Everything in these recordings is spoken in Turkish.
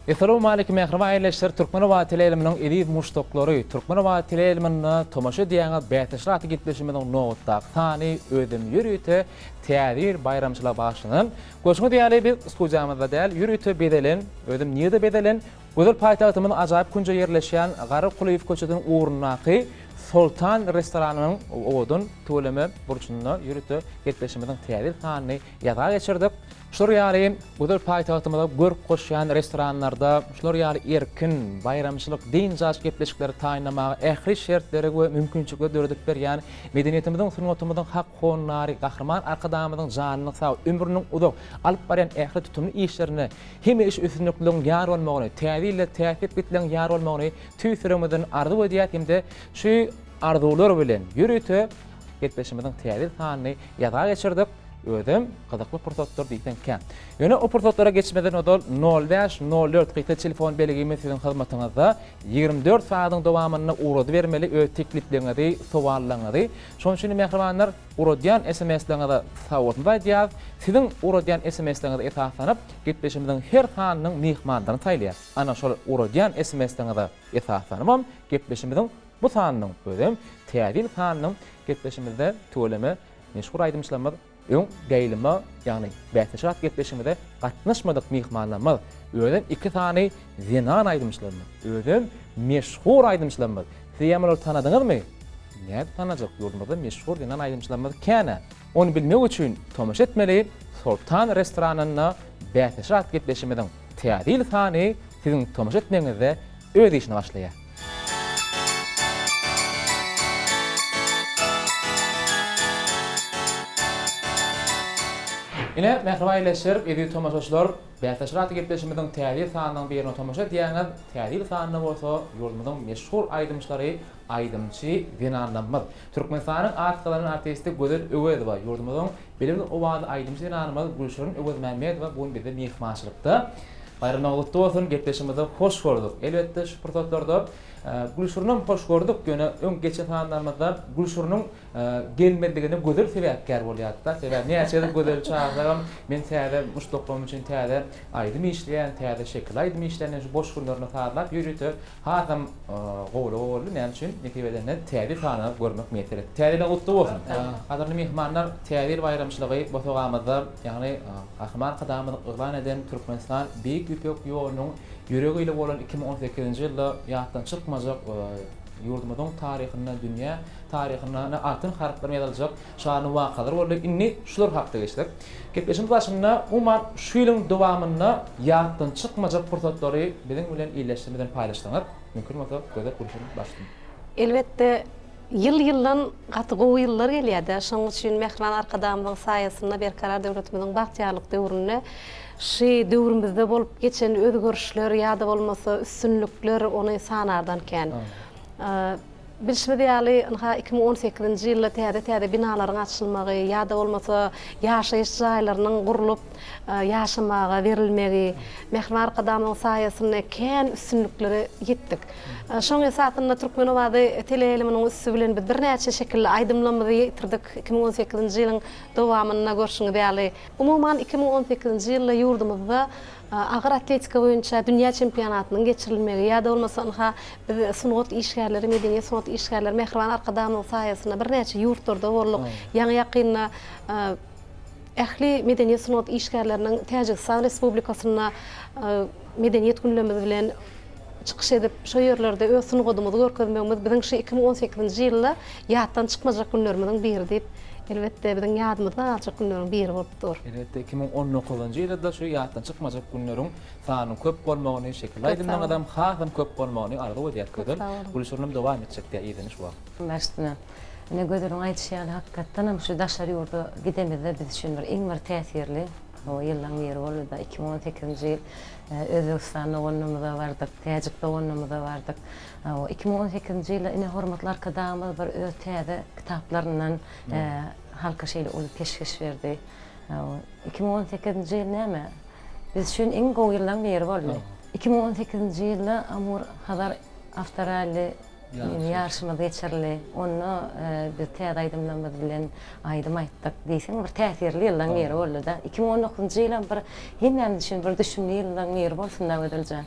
Assalamu alaykum mehriban aýleşler. Türkmenova teleýiliminiň edip muşdoklary, Türkmenova teleýilimini tomaşa diýen bäteşraty gitleşiminiň nowatda sany ödüm ýürüte täzir bayramçylar başynyň. Goşuňy diýäli biz studiýamyzda däl ýürüte bedelen, ödüm niýede bedelen, gözel paýtagtymyň ajaýyp kunja ýerleşýän Gary Qulyýew köçeden uğrunaqy Sultan restoranynyň owdun töleme burçunda ýürüte gitleşiminiň täzir sanyny ýaza geçirdik. Şular ýaly gözel paýtagtymyzda görüp goşýan restoranlarda, şular ýaly erkin bayramçylyk diňjaş gepleşikleri taýinlamagy, ähli şertlere we mümkinçilikleri döredip berýän medeniýetimiziň sunatymyzyň hak gonlary, gahrman arkadamyzyň janyny sag, ömrüniň uzak alyp barýan ähli tutumly işlerini, hem iş üstünlükligiň ýar bolmagyny, täzirle täsir bitlen ýar bolmagyny tüýsüremeden arzu edýär hemde şu arzular bilen ýürüte gepleşimiziň täzir sanyny ýaza geçirdik. Ödüm gydakly pursatlar diýsen. Ýöne o pursatlara geçmeden odol 0504 qyta telefon beligimiz sizin hyzmatyňyzda 24 saatyň dowamyny urady bermeli öz teklipleňizi, sowallaňyzy. Şoň üçin mehribanlar uradyan SMS-leňizde sawatmy diýär. Sizin uradyan SMS-leňizde esaslanıp gepleşimiziň her sanynyň mehmandaryny taýlaýar. Ana şol uradyan SMS-leňizde esaslanmam gepleşimiziň bu sanynyň ödüm täzir sanynyň gepleşimizde töleme meşhur aýdymçylarymyz Öň geýlime, ýagny bäteşrat gepleşimde gatnaşmadyk mehmanlarymyz, öňden iki sany zenan aýdymçylarymyz, öňden meşhur aýdymçylarymyz. Diýemler tanadyňyzmy? Näde tanajak ýolumda meşhur zenan aýdymçylarymyz käne. Onu bilmek üçin tomaşa etmeli Sultan restoranyna bäteşrat gepleşimiň täzir sany siziň tomaşa etmeňizde öz işini başlaýar. Ine mehriban aýleşler, edip tomaşaçylar, bäteşraty gepleşimiň täzir sanynyň birini tomaşa diýen täzir sanyny bolsa, ýolumyň meşhur aýdymçylary, aýdymçy zenanlarymyz. Türkmenistanyň artgalarynyn artisti Gözel Öwedowa, ýolumyň bilen owady aýdymçy zenanlarymyz Gülşürün Öwed Mämmedowa bu bizde mehmançylykda. Bayramda olutda olsun gepleşimizde hoş gördük. Elbette şu fırsatlarda Gülşürüňem hoş gördük. Ýöne öň geçen sanlarymyzda Gülşürüň gelmediğini gözel sebäpkär bolýarda. Sebäp näçe gözel çağırýan, men täze muşdoklum üçin täze aýdym işleýän, täze şekil aýdym işleýän şu boş günlerine saýlap ýürütip, hazam gowy näme üçin nekebeden täze sany görmek meselesi. Täze olutda bolsun. Hazırly mehmanlar täze bayramçylygy bu programda, ýagny ahman kadamyny ýylan eden Türkmenistan Büyük Ýüpek ýolunyň ýüregiyle bolan 2018-nji ýylda ýatdan çykmajak ýurdumyzyň taryhyna, dünýä taryhyna altyn harflar ýazyljak şany wakalar boldy. Inni şular hakda geçdik. Gepleşim başynda umman şu ýylyň dowamynda ýatdan çykmajak pursatlary bilen bilen iýleşdirmeden paýlaşdyňar. Mümkin bolsa göze gurşuny başladyň. Elbette yıl-yıldan gaty gowy ýyllar gelýärdi. Şoň üçin mehriban arkadamyň saýasynda berkarar döwletimiziň bagtýarlyk döwrüne şu döwrümizde bolup geçen özgörüşler ýa-da bolmasa üstünlükler ony sanardan ken. Bilişmede ýaly 2018-nji ýylda täze binalaryň açylmagy ýa-da bolmasa ýaşaýyş jaýlarynyň gurulyp ýaşamaga berilmegi, mehriban arkadamyň saýasyna ken üstünlükleri ýetdik. Şoň esasynda Türkmenova teleýiliminiň üstü bilen biz birnäçe şekilde aýdymlamagy ýetirdik 2018-nji ýylyň dowamyna görşüňiz ýaly. Umumyň 2018-nji ýylda ýurdumyzda Agyr atletika boýunça dünýä çempionatynyň geçirilmegi ýa-da bolmasa biz sunat işgärleri, medeniýet sunat işgärleri mehriban arkadamyň saýasyna birnäçe ýurtlarda bolduk. Ýa-ni ýakynda ähli medeniýet sunat işgärleriniň Täjikistan Respublikasyna medeniýet günlerimiz bilen çykyş edip şo ýerlerde öz sunagydymyzy görkezmegimiz biziň şu 2018-nji ýylda ýatdan çykmajak günlerimiziň biri diýip elbette biziň ýadymyzda alçak günleriň biri bolup dur. Elbette 2019-njy ýylda şu ýatdan çykmajak günleriň sany köp bolmagyny şekil aýdymdan adam hasam köp bolmagyny arzu edýär ködür. Gülşürüm dowam etjek diýip ýediniş bu. Mäşdine. Ne gödürüň aýdýan hakykatdan şu daşary ýurda gidemizde biz üçin bir iň bir täsirli o ýyllaň beri boldy. 2018-nji ýyl Özbekistanda gonumyzda bardyk, Täjikde gonumyzda bardyk. O 2018-nji ýylda ine hormatly arkadamyz bir öz täze kitaplaryndan halka şeýle olup peşkeş berdi. 2018-nji ýyl näme? Biz üçin iň gowy ýyllaň beri boldy. 2018-nji ýylda Amur Hadar Avstrali Yarışmada geçerli. Onu bir täze aydymlarymyz bilen aydym aýtdyk. Diýseň bir täsirli ýyldan beri boldy da. 2019-njy ýylam bir hemmämiz üçin bir düşünli ýyldan beri bolsun da ödülje.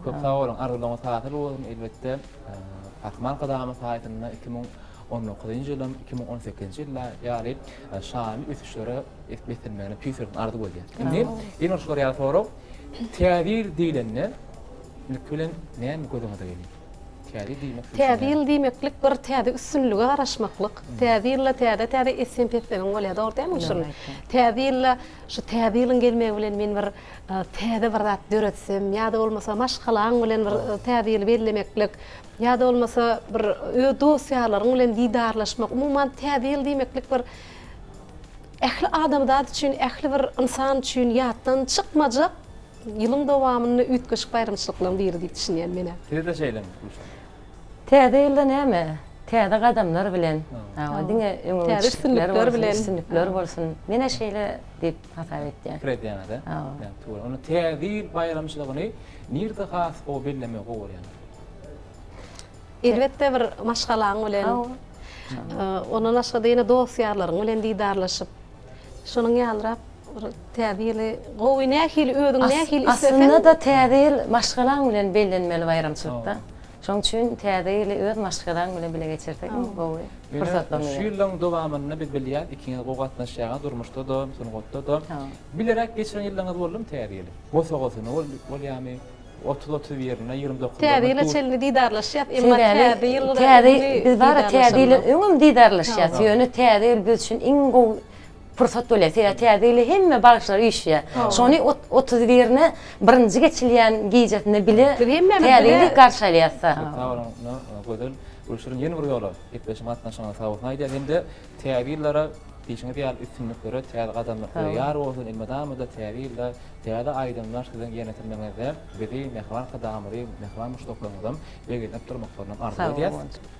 Köp sağ olun. Arzulyňyz tatyl bolsun elbetde. Atman kadamy saýtyna 2019-njy ýylym 2018-nji ýylda ýaly şamy üsüşlere etmetilmegini püýsürden ardy bolýar. Indi en orşular ýaly soraw täzir diýilende nüklen näme gözüňe gelýär? Täzir diýmeklik bir täze üstünlüge garaşmaklyk. Täzirle täze esenpetmeniň bolýar, dogry diými şunu? Täzirle şu täziriň gelmegi bilen men bir täze bir zat döretsem, ýa-da bolmasa maşgalaň bilen bir täziri bellemeklik, ýa-da bolmasa bir dosiýalaryň bilen diýdarlaşmak. Umumyň täzir diýmeklik bir ähli adamlar üçin, ähli bir insan üçin ýatdan çykmajak ýylyň dowamyny ütgeşik bayramçylyklaryň biri diýip düşünýän mene. Täze şeyler. Täze ýylda näme? Täze gadamlar bilen, diňe Täze üstünlikler bilen üstünlikler bolsun. Mene şeýle diýip hasap etdi. Krediyana da. Yani to'g'ri. Uni täzir bayramçylygyny nirde has o belleme goýar yani. Elbetde bir maşgalaň bilen, onun aşgada ýene dosiýalaryň bilen diýdarlaşyp, şonuň ýalrap täzirli gowy nähili ödüň nähili isefen. Aslında da täzir maşgalaň bilen bellenmeli bayramçylykda. Şoň üçin täzirli öz maşgalaň bilen bile geçirdik gowy. Fursatlaryny. Şu ýylyň dowamyny biz bilýär, ikiňiz gogatnaşýagan durmuşda da, sungatda da. Bilerek geçiren ýyllaryňyz boldum täzirli. Gosa-gosyny bolýarmy? 30 ýerine 29. Täzirli çelini diýdarlaşýar, emma biz bara täzirli öňüm diýdarlaşýar. Ýöne täzir biz üçin iň gowy fursat bolýar. Täzirli hemme bagşlar ýyşýar. Şonu 30 ýerine birinji geçilýän giýjetini bile täzirli garşalýarsa. Gödel uruşurun ýeni bir ýola. 75 matdan soňra sawatna ýa hemde täzirlere diýişiňe diýär üstünlikleri täze gadamlykları ýar bolsun elmadamy da täzirle täze aýdymlar sizden ýenetilmeginde bizi mehriban kadamary mehriban muşdoklaryňdan beýlenip durmaklaryndan arzu edýär.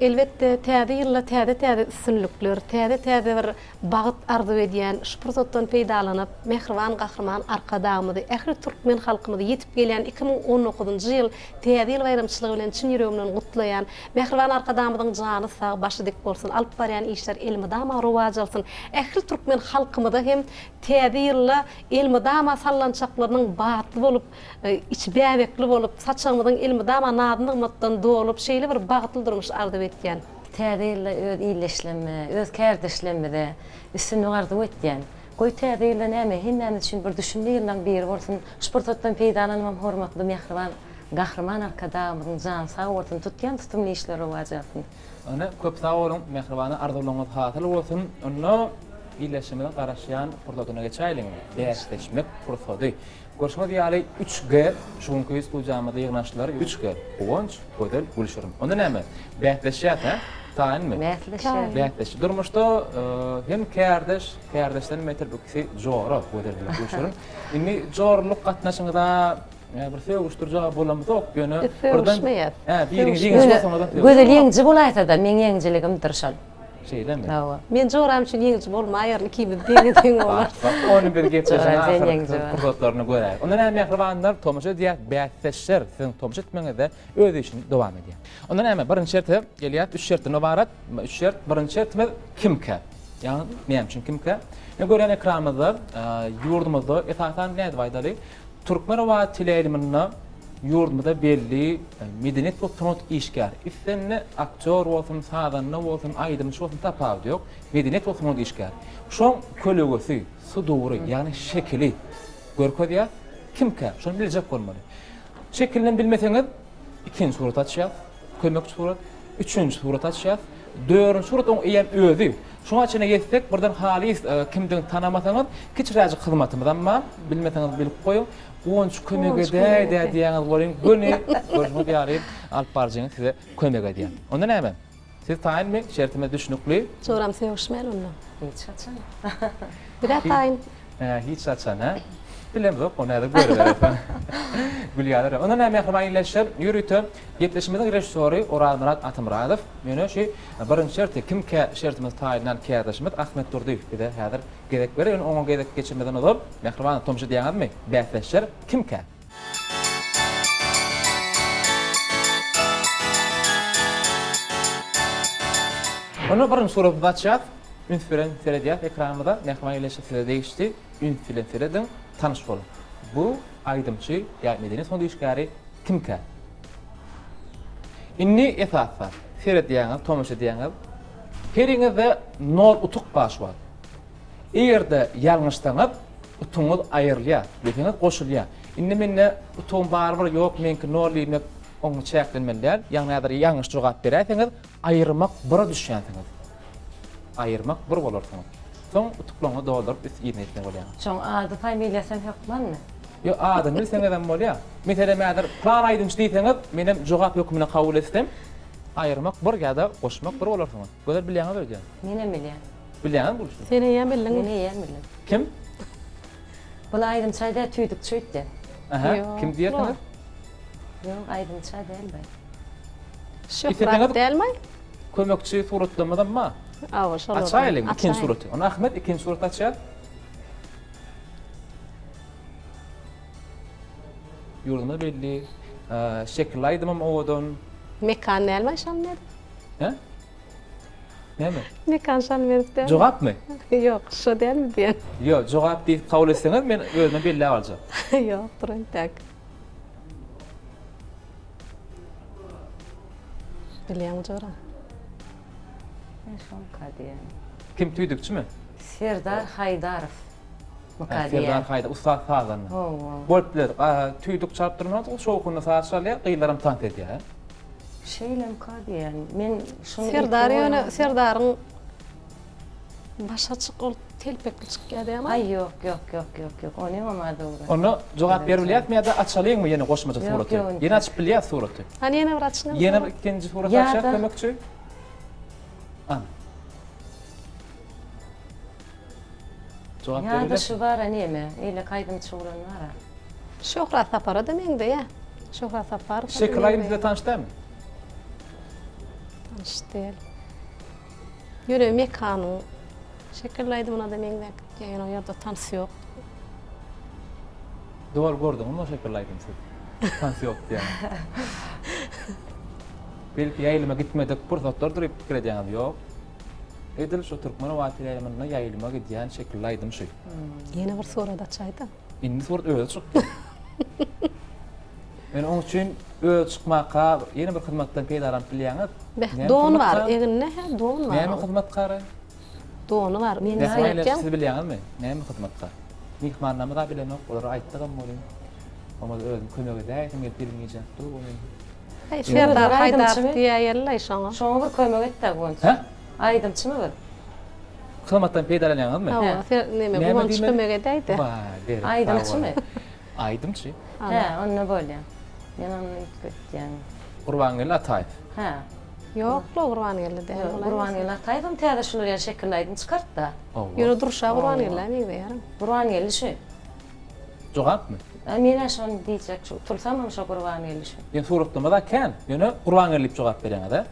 Elbetde täzirle täze üstünlikler, täze bir bagyt arzu edýän, şu fursatdan peýdalanyp mehriban gahrman arkadamydy, ähli türkmen halkymyzy ýetip gelýän 2019-njy ýyl täze bayramçylygy bilen çyn ýüregimden gutlaýan, mehriban arkadamydyň jany sag, başı dik bolsun, alyp barýan işler elmadama rowaja alsyn. Ähli türkmen halkymyda hem täzirle elmadama sallançaklarynyň batly bolup, içbäwekli bolup, saçaňymyzyň elmadama nadynyňdan dolup, şeýle bir bagtly durmuş arzu etýän. Täzirle öz iýleşlemi, öz kärdeşlemede üstünlük arzu etýän. Goý täzirle näme? Hemmämiz üçin bir düşünli ýyldan beri bolsun. Sportdan peýdalanyp hormatly mehriban gahrman arkadamyň jany sag bolsun, tutýan tutumly işler rowajasyň. Ana köp sağ olun, mehribany arzulyňyz hatyl bolsun. Onu iýleşmeden garaşýan fursatyna geçäýliň. Däşleşmek fursaty. Görüşmek ýaly 3G, şuňky studiýamyzda ýygnaşlar 3G. Owunç, gödel, gülşürüm. Onda näme? Bähleşýär, ha? Taýinmi? Bähleşýär. Durmuşda hem kärdeşden meter bükisi jora, gödel, gülşürüm. Indi jorluk gatnaşyňyzda bir söwüşdirjä bolamyk ýöne birden gödel ýeňji bolaýsa da men ýeňjiligim dirşal. Şeyden mi? Men joram üçin ýeňji bolmaýar, ikimiz deňe bolar. Onu bir geçirýän fırsatlaryny göräýik. Ondan hem mehribanlar tomaşa diýär, bähleşýär, siň tomaşa etmeňizde öz işini dowam edýär. Ondan hem birinçi şerti gelýär, 3 şertden ibarat. 3 şert, birinçi şertimiz kimke? Ýani näme üçin kimke? Men gören ekranymyzda, ýurdumyzda esasan näde faýdaly? Türkmen we teleýilmyny ýurdumyzda belli medeniyet we sanat işgär. Islenni aktyor bolsun, sadanly bolsun, aýdymçy bolsun tapawdy ýok. Medeniyet we sanat işgär. Şoň kölegesi, sudury, ýani şekili görkezýär. Kimke? Şonu biljek bolmaly. Şekilini bilmeseňiz, ikinji surat açýar, kömekçi surat, üçüncü surat açýar, dördüncü surat oň eýem özi. Şoňa içine geçsek, birden halis kimden tanamasaňyz, kiçiraji hyzmatymyz, amma bilmeseňiz bilip goýun. Oňç kömege diýýäňiz bolan göni görüşmek ýaly alyp barjaňyz size kömek edýär. Onda näme? Siz taýinmi? Şertime düşnükli? Joram sevişmeli onu. Hiç açan. Bir de taýin. Hiç açan, ha? Bilemez ok, onu da görüver. Gülýärler. Onda näme mehriban ýyleşýär, ýürütip, ýetleşmeden rejissöri Oralmurat Atymradow. Meni şu birinçi şerti kimke şertimiz taýinlan kärdeşimiz Ahmet Durdiýew bide häzir gerek berer, oňa gerek geçirmeden olup, mehriban tomşy diýäňizmi? Bähleşýär kimke? Onu birinci suratda açýar. Ünfilen serediyat ekranımda mehman ileşikleri değişti. Ünfilen seredin tanış bolun. Bu aydımçı ya medeniyet son işgari kimke? İnni esas var. Serediyana, tomaşa diyana. Heriňizde nol utuk baş var. Eğerde yanlıştanıp utuňyz aýyrylýar, ýetiňiz goşulýar. Indi menne utuğum barbar yok, menki nollyny onu çäklenmeliler. Ýagny ýa-da ýalňyş jogap berýärsiňiz, aýyrmak bira düşýänsiňiz. Aýyrmak bir bolarsyňyz. Soň utuklaňy doldurup üst ýerine bolýar. Şoň ady familiýasyn hökmanmy? Yo adam bilseň adam bolýar. Mesele mäder plan aýdymyş diýseňiz, menem jogap ýokmyna kabul etsem, aýyrmak bir ýa-da goşmak bir bolarsyňyz. Göler bilýäňiz öýdän. Mene bilýän. Bilýän boluşdy. Seni ýa bildiň. Mene ýen bilýän. Kim? Bu aýdym çaýda tüýdük çüýtdi. Aha, Yo, kim diýersiňiz? Ýok, aýdym çaýda elbä. Şöhrat delmay? Kömekçi suratlamadan mı? Awa şol. Açayalım ikinci suratı. Onu Ahmet ikinci suratı açar. Yurdumda belli. Şekillaydım oğudun. Mekan delmay şalmady. He? Ne mi? Mekan şalmady de. Cevap mı? Yok, şo delmi diýen. Yok, cevap deyip kabul etseniz men özüme belli alacağım. Yok, durun tak. Bilýän jora. Şoň kadiýan. Kim tüydükçü mü? Serdar Haydarov. Serdar Mukadiýan. Hayda, Ustad Fazan'ı. Bolpler, tüydük çarp durmaz, o şoğukunu saat çalıyor, kıyılarım tant ediyor. Şeýle mukadiýan. Men şunu Serdar ýöne Serdaryň başa çykyl telpekli çykýar Ay yok. Onu olmadı ora. Onu cevap berilýär mi ya da açalyň mı yeni goşmaca Yok, suratı? yok. Yeni açıp bilýär suratı. Hani ýene bir açyna. Yeni bir ikinci suratı Ya açar da- kömekçi. An. Cevap Ya da berilýär. şu var aneme. Eyle kaydım çuğran var. Şöhrat Sapara demeňde ýa. Şöhrat Sapar. Şekillaydım size tanıştı mı? İşte. Yürü mekanı. Şekillaydım ona demeňde. Ýa-ni o ýerde tanys ýok. Doğal gördüm onu şekillaydım size. Tansı yok yani. Belki yayılıma gitmedik fırsatlar durup fikredýäňiz ýok. Edil şu Türkmen wagtlaryna yayılıma gidýän şekillaydım şu. Ýene bir sorada çaýda. Indi surat öýe çykdy. Men onuň üçin öýe çykmaka ýene bir hyzmatdan peýdaran bilýäňiz. Don var, eginne he don Näme var. hyzmatkary? Donu var. Men Näme söýetjem. siz bilýäňizmi? Näme hyzmatkary? Mihmannamy da bilenok, olar aýtdygam bolýar. Ama özüm kömek edäýdim, gelip dur onu. Serdar Haydar Aydımçı mı? diýýärler şoňa. Şoňa bir kömek etdi gonç. Ha? Aydymçy mı bir? Hyzmatdan peýdaranýaňyzmy? Hawa, neme Näme bu diýmeli? kömek edäýdi. Vay, Aydymçy mı? Aydymçy. He, onu bolýar. Men onu gitdim. Gurbangel Ataýew. Ha. Yok, Qurban geldi de. Qurban ýyla taýdym täze şular ýa şekillaydım çykartda. Ýöne durşa Qurban geldi meňde ýaram. Qurban ýyly şu. Jogapmy? Men şonu diýjek şu. Tulsam şu Qurban ýyly şu. Ýen suratlamada kan. Ýöne Qurban gelip jogap berýär-de.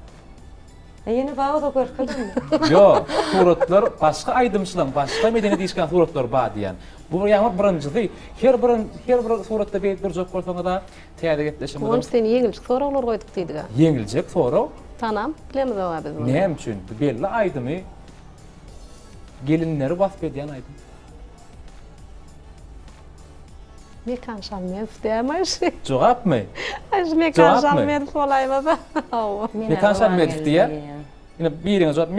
Ýene baga da görkedim. Yo, suratlar başga aydymçylar, başga medeni diýişken suratlar bar diýen. Bu ýa-da birinji. Her bir suratda bir jok bolsaňa da täze gepleşim Onu seni ýeňilçik soralar goýduk diýdiga. Ýeňiljek soraw. Tanam, bilemiz o biz bunu. Näme üçin? Belli aydymy gelinleri wasp edýän aydym. Mekan şalmady diýärmi? Jogapmy? Aş mekan Cevap mı? şalmady bolaýmasa. Mekan Medif diye. Yine biriňe jogap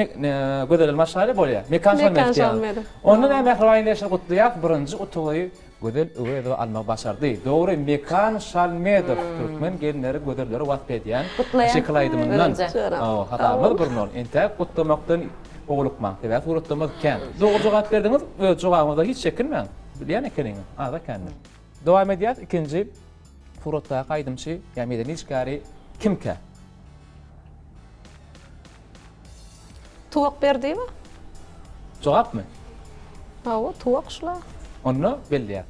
gödel maşary bolýar. Mekan Mekan diýär. Şalmedy. Onu näme hraýleşir gutlaýar, birinji utugy gödel öwede alma başardy. Dogry Mekan Şalmedov Türkmen gelinleri gödelleri wasp edýän şekillaydymandan. Hatamyz bir nol. Ente gutlamakdan oglukmak diýär, suratlamak kan. Dogry jogap berdiňiz, öz jogabynda hiç çekinmeň. Bilýän ekeniňiz. Ada kendim. Dowam edýär ikinji suratda gaýdymçy, ýa medeni işgari kimke? Tuwak berdiňmi? Jogapmy? Hawa, tuwak şula. Onu belli.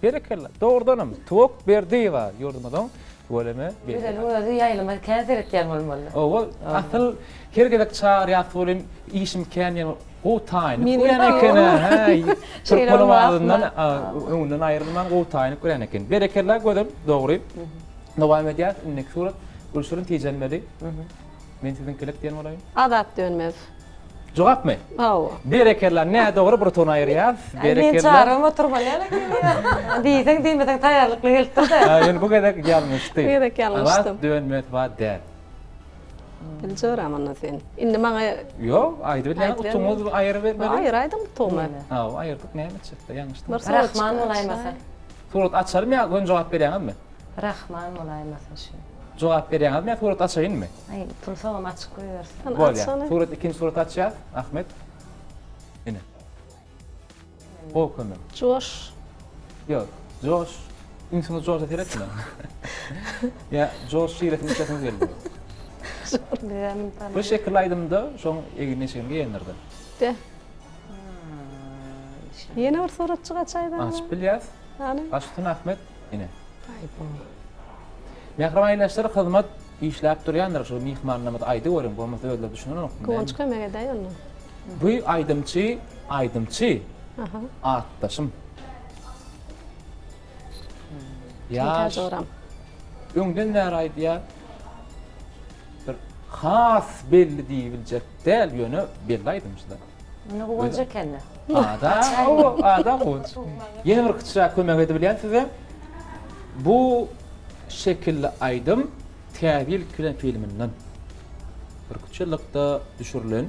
Berekella. Doğrudanım. Tuğuk berdi var. Yordamadan tuvaleme belli. Güzel öýdi ýaýlama käsir etýän bolmaly. O asıl hergedek çağır yaptığım işim kan yani o tayin. Mini Bu yana kene. Hey. Şeyler Türkmen olmaz ağzından mı? ondan ayrılman o tayin ku yana kene. Berekella gördüm. Doğru. Devam edýär. İnnek surat. Gülşürün tijenmedi. Men sizin kelek diyen olayım. Adat dönmez. Cevap mı? Awa. Berekeller ne doğru bir ton ayırıyaz. Men Berekeller. çağırım oturmalyala. Diýsen diýmeden taýýarlykly geldi. Yani bu kadar yanlıştı. Bu kadar yanlıştım. Adat dönmet var der. Biljoram anna sen. Indi maňa Yok, ayrı bir Ayrı bir- tutumuz ayrı vermeli. hayır aydım toma. Ha, ayırdık ne çıktı yanlıştı. Bir soru Rahman çıkar, olaýmasa. Surat açarım ya, ön cevap vereyim mi? Rahman olaýmasa şu. Cevap vereyim mi? Surat açayım mı? Ay, tulsam açyk goýarsan. Bol Açsana. ya. Surat ikinci surat açacağız. Ahmet. Yine. O konu. Josh. Yok. Josh. İnsanı Josh ederek mi? Ya Josh şiiretin içerisine geldi. Bilemin tanı. Bu şekildeydim da son egine şeyini yenirdi. De. Yeni bir soru çıkaçaydı. Açıp bilyaz. Yani. Açtın Ahmet. Yine. Ay bu. Mehram aylaşları hizmet işlep duruyanlar şu mihmanlamada aydı görün. Bu mesela öyle düşünün. Kıvanç kömege day onu. Bu aydımçı Aha. attaşım. Ya. Yaş, Joram. öňden näre aýdýar? Bir has belli diýiljek däl ýöne belli aýdymşda. Onu goňja kenne. Ada goň. Ýene bir kıçra kömek edebilýän size. Bu şekilli aýdym Täbil kilen filminden. Bir küçülükde düşürülen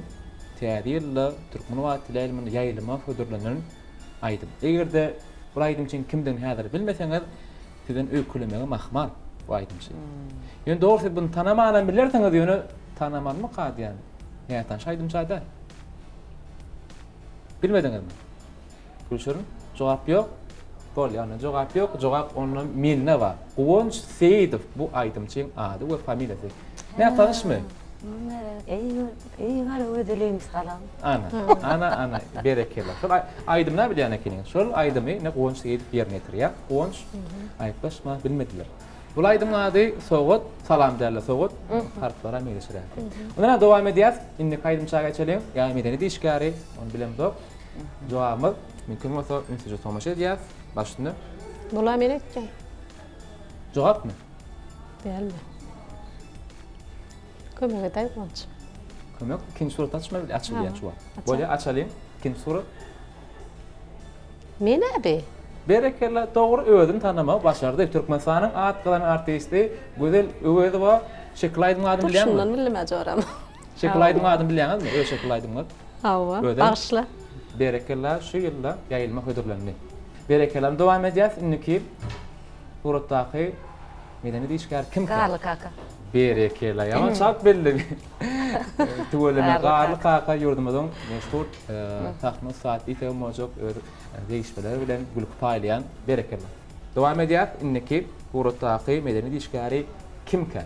Täbil'le Türkmen we Tilal ilmini ýaýlyma hödürlenen aýdym. Egerde bu aýdym için kimden häzir bilmeseňiz, sizden öýkülemegi mahmal bu aýdym şey. Ýöne dogry bunu tanamadan bilerseňiz ýöne tanamanmy gadýan. Ýa-da şaýdym şaýda. Bilmediňizmi? Gülşürün jogap ýok. Bol ýa-ni jogap ýok, jogap onuň milne bar. Gowunç Seýidow bu aýdymçyň ady we familiýasy. Ne tanışmy? Ey var ödüleyim salam. Ana berekeler. Şol aýdymna bilýän ekeniň. Şol aýdymy ne Gowunç Seýidow ýerine ýetirýär. Gowunç aýtlaşma bilmediler. Bu aýdymyň ady Sogut, salam derler Sogut. Harflara meýleşýär. Ondan dowam edýär. Indi aýdymçaga geçelim. Ýa medeni diýişgäri, onu bilemdik. Jogaby mümkin bolsa ünsüje tomaşa edýär. Başlyny. Bula men etken. Jogap mı? Belli. Kömege day Kıvanç. Kömek ikinci surat açma açılýan Ha, şu an. açalım. Böyle açalım. İkinci surat. Men abi. Berekella doğru özünü tanıma başardı. Türkmenistanyň at kalan artisti güzel öwedi we şeklaydyň adyny bilýärmi? Şundan bilme Joram. Şeklaydyň adyny bilýäňizmi? Öýe şeklaydyňlar. Awa. Ödem. Başla. Berekella şu ýylda ýaýylma hödürlendi. Berekella dowam edýär. Inniki suratdaky medeni diýişgär kim? Garly kaka. Berekella ýa çok belli. Tuweleme garly kaka ýurdumyzyň meşhur tahmy saat ýete mojok değişmeler bilen gülük paýlayan berekella. Dowam edýär. Inniki suratdaky medeni diýişgäri kimken?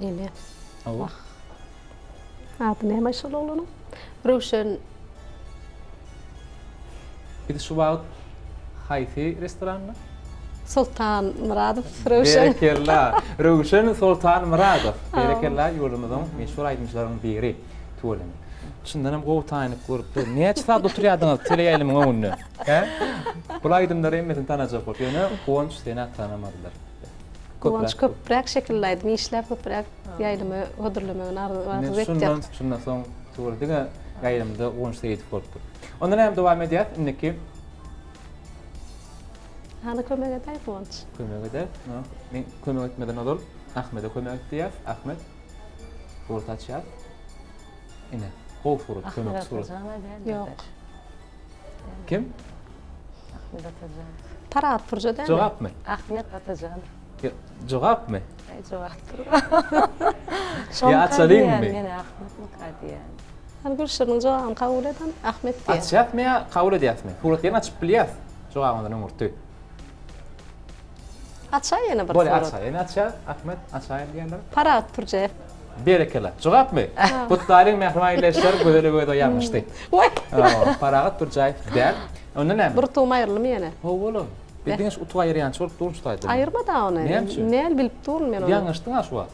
Neme? Awa. Adı ne maşal oğlunun? Ruşen. Bir şu wagt haýsy restoranna? Sultan Muradov. Ruşen. Berekella. Ruşen Sultan Muradov. Berekella ýurdumyzyň meşhur aýdymçylarynyň biri. Tuweleme. Şundan hem gowy taýynyp görüpdi. Näçe saat oturýardyňyz teleýalymy öňünde? He? Bu aýdymlary emmesin tanajak bolup, ýöne Gowunç seni tanamadylar. Kıvanç köprek şekillaydım. İşlep köprek yaylımı, hödürlemegini arzu etdik. Şundan soň tuweldiňe gaýrymda Gowunç Seýidow bolupdy. Ondan hem dowam edýär. Inniki Hany kömek etay Kıvanç. kömek eder. Men kömek etmeden ol. Ahmed'e kömek etýär. Ahmed surat açýar. Ine. Gow surat, kömek surat. Yok. Kim? Ahmet Atacan. Para at purja değil mi? Jogap mı? Ahmet Atacan. Jogap mı? Ay jogap. Ya açalayım mı? Mene Ahmet Mukadiyan. Hani görüşürün cevabını kabul eden Ahmet diye. Açýat mı ya kabul edýäsmi? Suratlaryny açyp bilýär. Jogabyndan öňürtü. Açay yine bir Böyle soru. açay. Ene açýar. Ahmet açay diýenler. Para at purja. Berekella. Jogap mı? Bu taýlyň mehmanlar gödeli gödeli ýagmışdy. Vay. Paragat turjay däl. Ondan näme? Bir tuğum ayrılım yine. Ho bolu. Bildiňiz utuğa ýerýän çoluk durmuşdaýdy. Ayırma da onu. Näme? Näl bilip durun men onu. Ýaňyşdyň aşwa.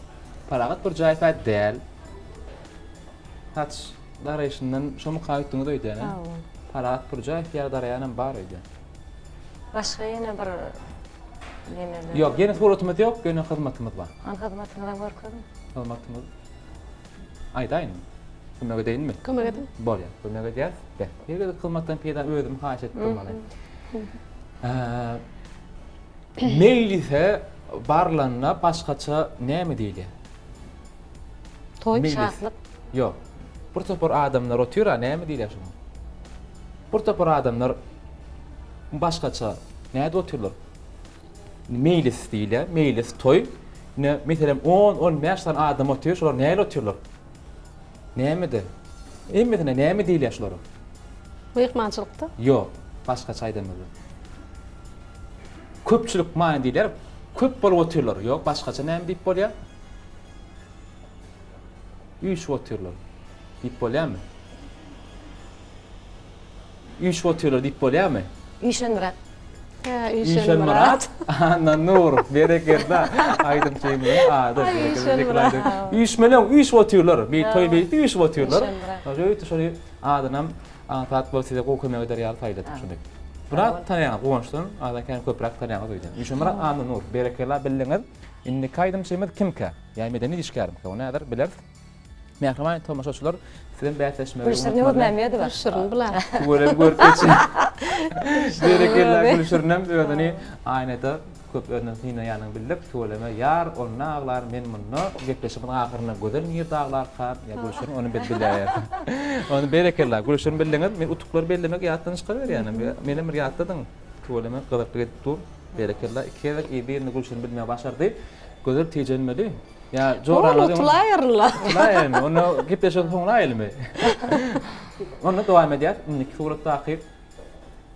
Paragat turjay däl. Haç daraýşyndan şomu gaýtdyňy da öýdäň. Paragat turjay ýer daraýanan bar öýdäň. Başka yine bir Yok, yine suratımız yok, yine hizmetimiz var. An hizmetiňizden görkedim. Hizmetimiz. Aydaýyn. Kömege değil mi? Kömek edin. Bolýar, kömege edýär. Be. Ýerde hizmetden peýda özüm haýyş etdim bana. Meýlise barlanna başgaça näme diýilýär? Toy. Meýlis. Şahslyk. Yok. Bir topar adamlar otyr, näme diýilýär şunu? Bir topar adamlar başgaça näde otyrlar? Meýlis diýilýär, meýlis toy. Ne meselem 10-15 tane adam otyr, şolar näle otyrlar? Nämedi? Emmedine näme diýilýär şolary? Mehmançylykda. Yok, başgaça aýdamaly. Köpçülik maňa diýilýär, köp bolup otyrlar. Yok, başgaça näme diýip bolýar? Üç otyrlar. Diýip bolýarmy? Üç otyrlar diýip bolýarmy? Üşendirat. Ha, Üşen Üşen Murat. Ana nur, bereketda. Aýdym çeýmeden, aýdy. Üşen Murat. Üç melen üç otyrlar. Bir toy beýdi, üç otyrlar. Üşen Murat. Öýte şoly adynam anfat bolsa-da goýmak eder ýaly faýdaty şunday. Murat tanýan, goňşdun, adan kan köprak tanýan doýdy. Üşen Murat, ana nur, bereketla bildiňiz. Indi kaýdym çeýmedi kimke? Ýa medeni işgärim. O näder biler? Mehriman tomaşaçylar sizin bätleşmegi Gülşir ne ödmämedi bar. Şurun bilen. Böyle görüp geçin. Bereketler gülüşürnem ödeni aynada köp ödenen hina ýanyň bilip söyleme ýar onna aglar men munno gepleşimin ahyryna gözel niýet daglar kap ýa gülüşür onu bilýär. Onu bereketler gülüşür bildiňiz men utuklar bellemek ýatdan çykyr ýany menem bir ýatdadyň söyleme gyzyk dur bereketler iki ýer birini gülüşür bilmeye başardy gözel tejenmedi. Ya Onu tulayarlar. Laýyn, onu gepleşip soňraýlymy? Onu dowam edýär. Iki suratda akyp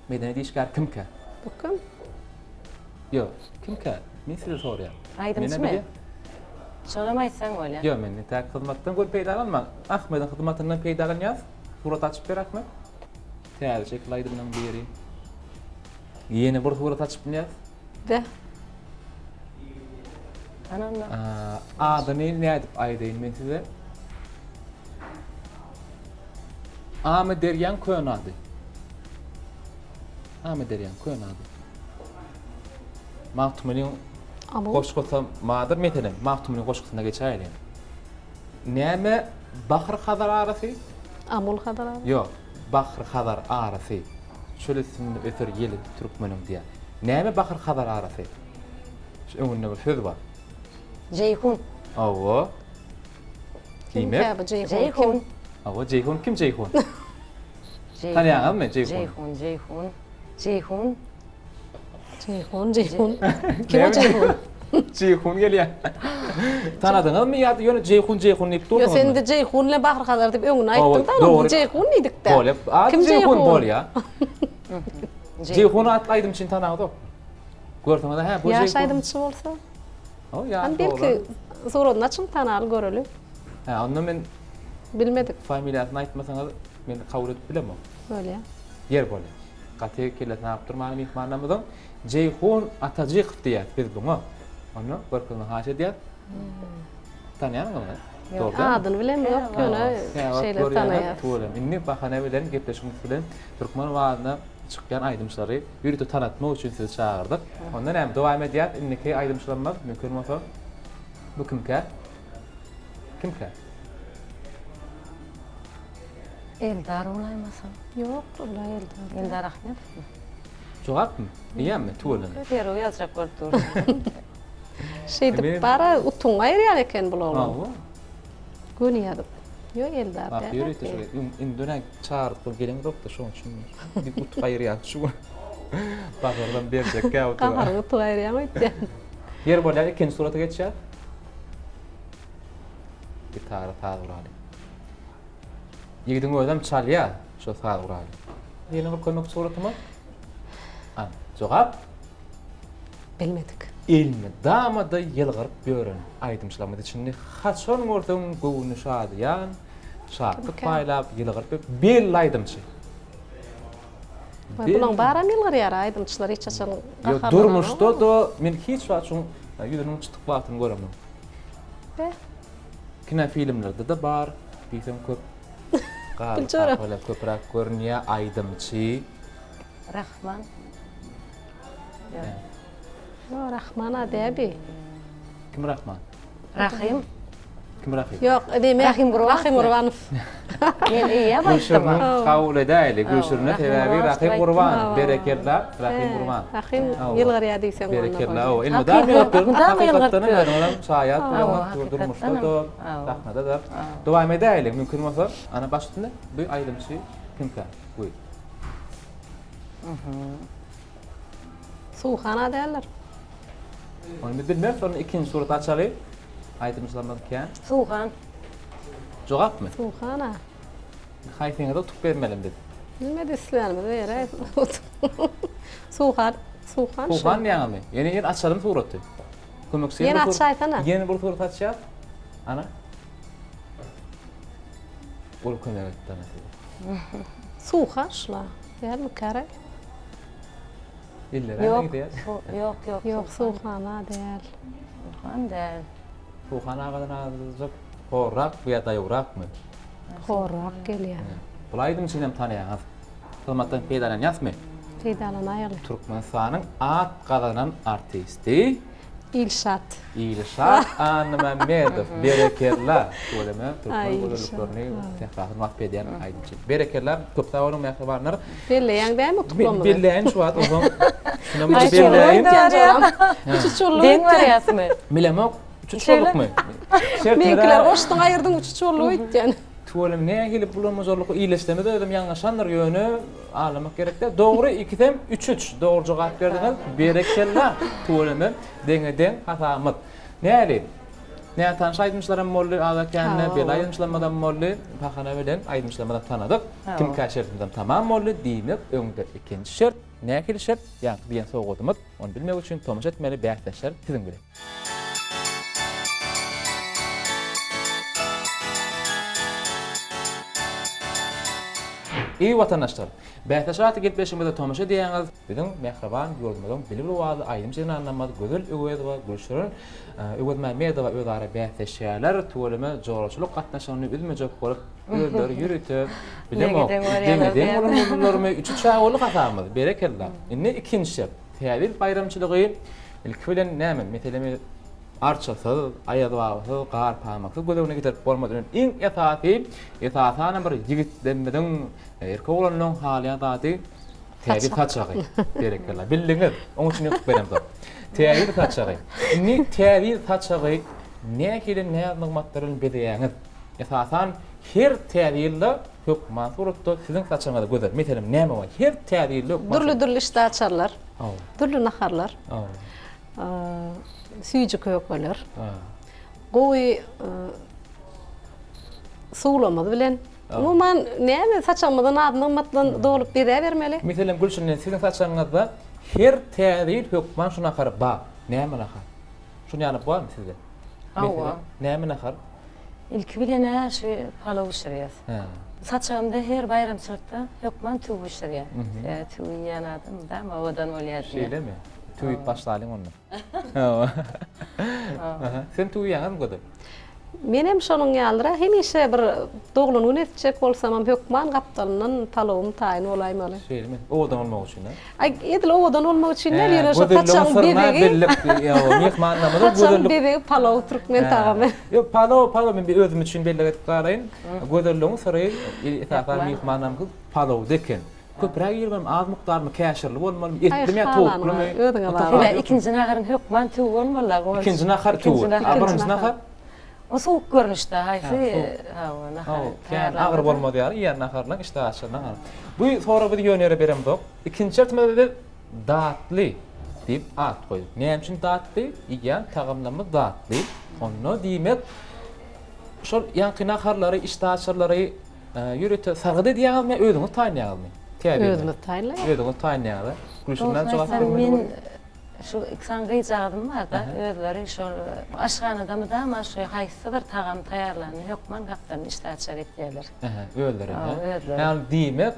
medeni diýişgär kimke? Bakın. Yok, kimke? Men size sorýar. Aýdymmy? Soramaýsan bolýar. Yok, men tek hyzmatdan gol peýda bolma. Ahmedin hyzmatynyň peýda bolan ýaz. Surat açyp ber Ahmed. Täze şekil aýdymdan beri. Ýene bir surat açyp ýaz. Be. Anamla. Adyny nädip aýdaýyn men size? Ahmed Deryan Könady. Ahmed Deryan Könady. Mahtumyň Ama goşgusam madyr metelem. Mahtumyň goşgusyna geçäýin. Näme Bahr Hazar arasy? amul kadar abi. Yok, Bahr Hazar arasy. Şöyle ismini ötür ýeli türkmenim diýär. Näme Bahr Hazar arasy? Şu öňünde bir söz bar. Ceyhun. Awa. Kim Diýmek. ya bu Ceyhun? Ceyhun. Awa Ceyhun kim Ceyhun? Tanýanmy Ceyhun? Ceyhun, Ceyhun. Ceyhun. Ceyhun, Ceyhun. Kim o Ceyhun? Ceyhun gelýär. Tanadyňyzmy ýa-da ýöne Ceyhun Ceyhun diýip Yo durdyňyzmy? sen de Ceyhun ile Bahr kadar diýip öňüne aýtdyň da, doğru. bu Ceyhun diýdik de. Bolýar. Kim Ceyhun Ceyhun? bolýar. Ceyhun atlaýdym şin tanagdy. Gördiňiz ha bu Ceyhun. Ýaşaýdymçy bolsa. O ya. Hani belki sorudan açın tanalı görülü. Ha, onu men Bilmedik familiýasyny aýtmasaňyz men kabul edip bilemem. böyle ya. Yer bolýar. Gaty kelet näp durmaly mehmanlarymyzyň Ceyhun Atajyk diýär biz bunu. Onu görkünü haş edýär. Tanýarmy? Doğru. Adını bilemiyorum yok öyle şeyler tanıyar. Tuğulam. İnni bahane bilen gepleşmek bilen Türkmen wagtyna çykýan aýdymçylary ýürüde tanatmak üçin sizi çağırdyk. Ondan hem dowam edýär. Inniki aýdymçylarymyz mümkin bolsa bu kimke? Kimke? Eldar olaýmasam. Yok vallahi elde. Eldar Ahmet. Jogapmy? Diýämmi? Tuğulam. Pero ýazjak boldur. Şeydi para utun aýrýar eken bu oğlan. Awa. Gönýärdi. Yok elde Bak abi. ýürüde şu indöne çağırdyk gelen dokda şoň üçin. Bir ut gaýrýar şu. Bagyrdan berjek gäwdi. Kaharı utun aýrýar aýtdy. Yer bolýar ikinji surata geçýär. Gitara taýýurly. Ýigdiň özüm çalýar, şo taýýurly. Ýene bir kömek suratymy? An, jogap Bilmedik. ilmi damada ýylgyryp bören aýdymçylarymyz içinde haçan görsem göwüni şadýan, şadlyk paýlap ýylgyryp bel aýdymçy. Bulan bara milgar ýar aýdymçylar hiç açan. Yo durmuşda da men hiç wagtçyň ýüzüniň çytyklatyn göremem. Be. Kina filmlerde de bar, biýsem köp. Bilçoram. Gala köprak görnýär aýdymçy. Rahman. Yo, Rahman adäbi. Kim Rahman? Rahim. Kim Rahim? Yok, demek Rahim Gurbanov. Rahim Gurbanov. Men iyi Gülşür'ün başladım. kavli däli. Gülşür'ün Rahim tebabi Gurbanov Rahim strike. Gurban. Berekella Rahim Gurban. Rahim Awa. yılgar ýadysen Berekella. O ilmi Hakikaten, da ýokdur. bu da mı Hakykatdan yılgıttı? benim şaýat Awa, ýa hakykatdan durdurmuşlar mı? da. Awa. Rahmada da. Dowam edäýlik mümkin bolsa. Ana başynda bu aýlymçy kimkä? Buý. Suhana derler. Onu bilmem sonra ikinci surat açaly. Aýdymyşlardan kän. Suhan. Jogapmy? Suhana. Haýsyňa da tutup bermelim dedi. Bilmedi islerimiz vere. Suhan. Suhan. Kuhan ýa-ni. Ýene açalım suraty. Kömekçi. Ýene açaýtana. Ýene bir surat açýar. Ana. Ol kömek etdi ana. Suhan şla. Yer mi kare? İllere Yok. gidiyor. Yok yok. Yok suhana değil. Suhan değil. Kuhan ağadan ağzıcık horrak bu ya da yorak mı? Horrak geliyor. Bulaydım içinem tanıyan. Kılmaktan peydalan yazmı? Feydalan ayarlı. Türkmenistan'ın at kazanan artisti İlşat. İlşat Anmamedov. Berekerler. Söyleme Ay, Türkmen İlşat. bölüklerini tekrar mahvediyen aydınçı. Berekerler köp sağolun mehribanlar. Belleyen değil mi tutuklamayı? Belleyen şu an o zaman. Şuna mı Ay, belleyen? Uçuç çorlu Den var yasmı. Milemok üçüncü çoluk mu? Benkiler koştun ayırdın uçuç çorlu itken. Tuvalim ne gelip bulunma zorluğu iyileştirmede ödüm yanlışanlar yönü ağlamak gerekli. Doğru ikidem 3-3 doğru cevap verdiniz. Berekella tuvalimi deneden hatamız. Ne alayım? Ne tanış aydınmışlarım mollu ağda kendine, bel aydınmışlarmadan mollu, pakana bilen aydınmışlarmadan tanıdık. Kim kaçırtımdan tamam mollu demek öňde ikinci şert. Ne akil şert? Yani diyen soğudumuz. Onu bilmek için tomuş etmeli bähtäşler sizin bilen. İyi vatandaşlar, bähtäşaty gitbeşimizde tomaşa diýäňiz, bizim mehriban ýolumyzyň bilib wady aýdymjyny anlamady gözel öwedwa gülşürün öwedmä medawa özara bähtäşýärler tuwalymy joraçylyk gatnaşygyny üzmejek bolup özleri ýürütip bilemok. Deňden bolanlarmy üçü çaýoly gatamyz berekella. Indi ikinji täwil bayramçylygy ilk bilen näme meselemi arçasız, ayadwasız, gar pamaksız gözüne getirip bolmadan iň etaty bir jigit demeden erkek olanlaryň halyna daty täwil taçagy berekella. Bildiňiz, onuň üçin ýokuk berem zor. Täwil taçagy. Indi täwil taçagy nähili näzmatlaryň bedeýäňiz. Esasy her täwilde huk mansuratda siziň taçaňyzda gözer. Meselem näme bar? Her täwilde Dürlü işte açarlar. Dürlü naharlar. Süýjü köýekler. Gowy suwlamazy bilen. Umuman näme saçamadan adnygmatdan dolup berýärmeli. Meselem Gülşen siziň saçaňyzda her täwil hukman şuna garap ba. Näme nahar? Şunu ýanyp barmy sizde? Awa. Näme nahar? İlk bilene şu palav şiriyat. Saçağımda her bayramçılıkta yokman tuğu şiriyat. Tuğu yanadım da ama odan olyad. Şeýle mi? Tüýüp başlalyň onu. Hawa. Sen tüýü ýaňam gödü. Menem şonuň ýalyra hemişe bir dogluny netjek bolsam hem hökman gapdalynyň palawym taýyn bolaýmaly. Şeýle mi? Odan bolmak üçin. Ay edil odan bolmak üçin näle şo taçaň bebegi. Ýa, mehmannamyda Taçaň bebegi palaw türkmen tagamy. Yo, palaw men bir özüm üçin belli edip garaýyn. Göderleň saray etapar mehmannam palaw deken. Köpräk ýermem az mukdarmy käşirli bolmaly, etdime toklamy. Ila ikinji naharın hukman tuğu bolmaly. İkinji nahar tuğu. Birinji nahar o soğuk görünüşde haýsy nahar. Yani ağır bolmady ýaly, ýer naharlaň işte aşyna. Bu sonra bir ýönere berem dok. İkinji şertmede datly diýip at goýdy. Näme üçin datly? Ýa tagamlama datly. Onu diýmek şol ýanky naharlary, iştaşlary ýürüte sargıda diýäňizmi, özüňiz taýýanýarmy? Özüňiz taýýanlar. Özüňiz taýýanýar. Gülşünden jogap men şu iksan gıйжагым var da özleri şu aşganada da ama şu haýsy bir tagam taýýarlanyp hukman gapdan işte açar etdiler. Öldürün. Yani diýmek,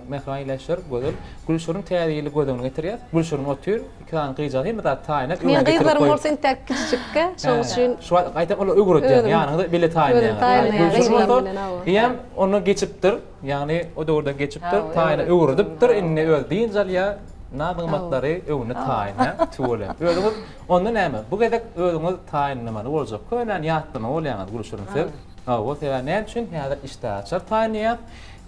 mehraýlaşyr gözel. Gülşürün täýärli gödüňi getirýär. Gülşürün otur, iksan gıйжag hem da taýynak. Men gıйжarym bolsa intäk kiçikkä, şoň üçin şu aýtap olar öwgüretýär. Ýanyňda bile taýýanýar. Gülşürün otur, ýa onu geçipdir. Yani o döwürden geçipdir, taýyna öwgüredipdir. Inne öldüň zalya nadımatları öwüne taýyna tuğulam. Özüňiz onda näme? Bu gedek özüňiz taýynlamaly boljak. Könen ýatdyma bolýaňyz guruşurunsyz. O sebäp näme üçin häzir iştaçar taýynýar?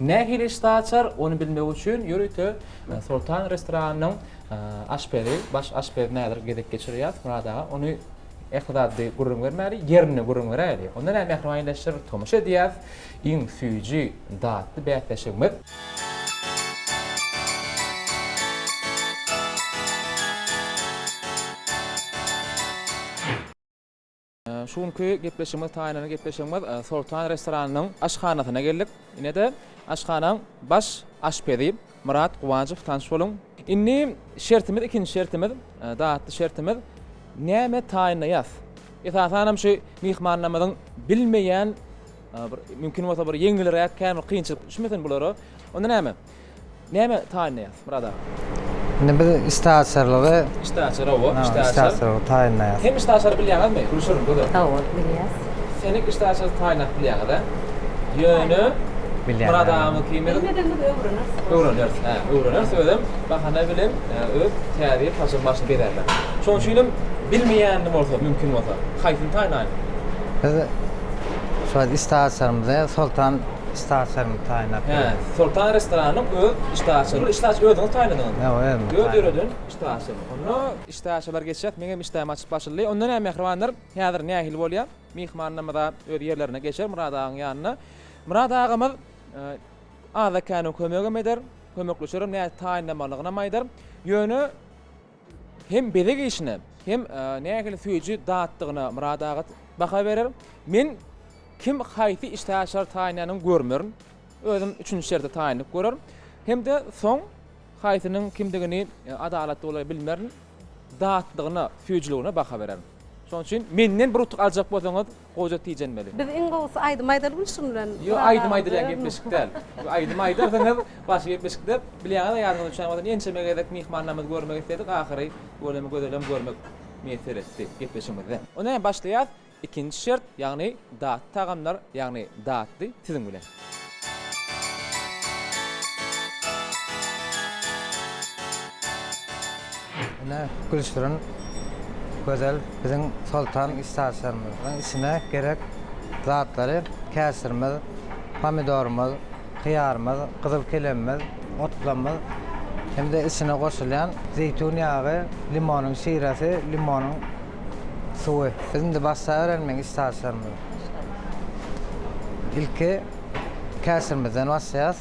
Nähili iştaçar onu bilmek üçin ýürüte Sultan restoranynyň aşperi, baş aşperi nädir gedek geçirýär. Murada onu ekdady gurrun vermäli, yerini gurrun verýär. Onda näme mährumanlaşyr, tomaşa edýär, iň süýji datly bätleşigmi. Şunkü gepleşimiz taýynyna gepleşimiz Sultan restoranynyň aşhanasyna geldik. Ine de aşhanaň baş aşperi Murat Guwanjow tanış bolun. Inni şertimiz, ikinji şertimiz, daatly şertimiz näme taýynýas? Esasanam şu mihmannamyzyň bilmeýän mümkin bolsa bir ýeňilrek kämil kynçylyk düşmesen bolary. Onda näme? Näme taýynýas Murada? Ne bir istasyarlygy, İştaçar o, istasyarlygy taýynýar. Hem iştaçar bilýäňizmi? Guruşurum bu da. Tawat bilýäs. Senin iştaçar taýynap bilýäňiz da. Ýöne Bilýär. Muradamy kimin? Öwrenler. Öwrenler söýdüm. Bahana bilen öz täze taşyn başy bererler. Şoň üçin bilmeýändim bolsa, mümkin bolsa, haýsyn taýynýar. Biz şu istasyarymyza Sultan istasyarymyzy taýynap. Sultan restoranynyň öz iştaçary, iştaç özüňiz taýynadyn. Ödürödün iştaçary. Onu iştaçylar geçýär, meňem iştäm açyp başlady. Ondan hem mehribanlar häzir nähil bolýar. Mihmannamyza öz ýerlerine geçer, Murad agaň ýanyna. Murad agamy ada kanu kömegem eder, kömekleşerim, näme taýynlamalygyna maýdar. Ýöne hem bedeg işine, hem nähili süýji datdygyna Murad aga baha berer. Men kim haýsy iştaçar taýynanyň görmerin. Özüm üçünçü şerde taýynyp görür. Hem de soň haýsynyň kimdigini adalatly bola bilmerin. Datdygyna, süýjiligine baha berer. Şoň üçin menden bir utuk aljak bolsaňyz goja tiýjenmeli. Biz iň gowsy aýdymaýdyr düşünýän. Yo aýdymaýdyr gepleşik däl. Aýdymaýdyr diňiz başy gepleşikde bilýäňiz ýadyňyza düşýän ençe megedek mihmannamy görmek istedik, ahyry golemy gözelem görmek meselesi gepleşimizde. Ondan başlaýar. İkinci şert, ýagny dat tagamlar, ýagny datly siziň bilen. Ne gülüşdürün gözel bizim Sultan istasyarymyzyň içine gerek zatlary käsirimiz, pomidorumuz, hyýarymyz, gyzyl kelemimiz, otlamyz, hem de içine goşulýan zeytun ýagy, limonyň şirasy, limonyň suwy. Bizim de başta öğrenmek istasyarymyz. İlki käsirimizden başlaýas.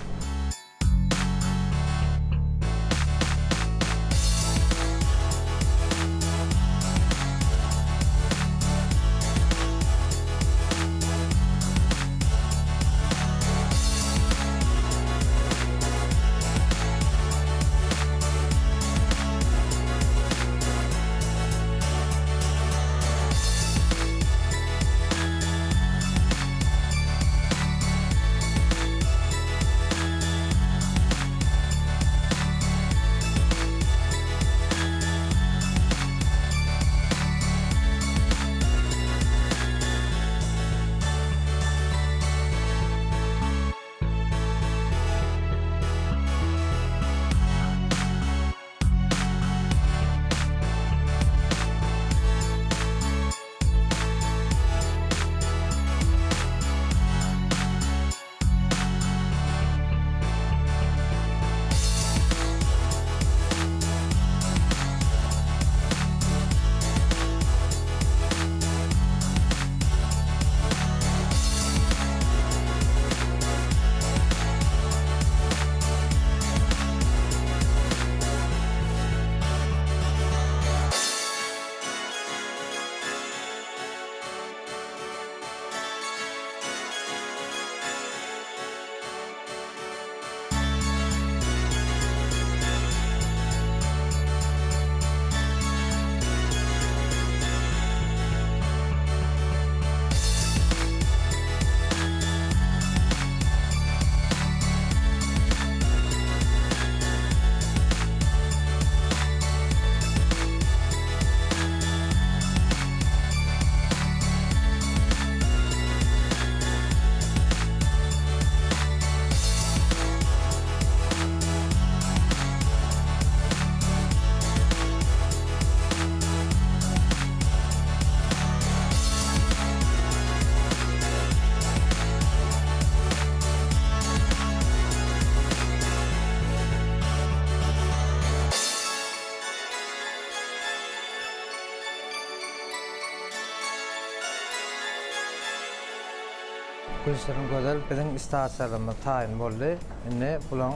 Gülşirin Gözel bizim istasyonumuz tayin boldy. Indi bulan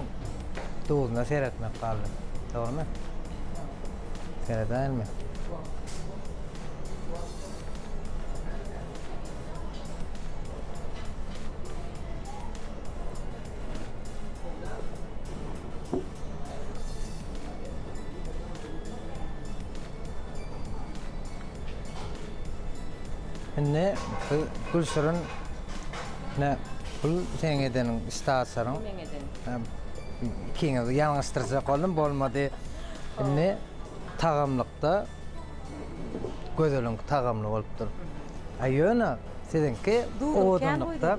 duzuna seyretmek kaldy. Doğrumu? Seyredäýilmi? Indi Gülşirin ne bul seňedenin istasyonu. Kiňiz ýalňystyrsa gollum bolmady. Indi tagamlykda Gözelin tagamly bolupdyr. Aýöna sizinki odanlykda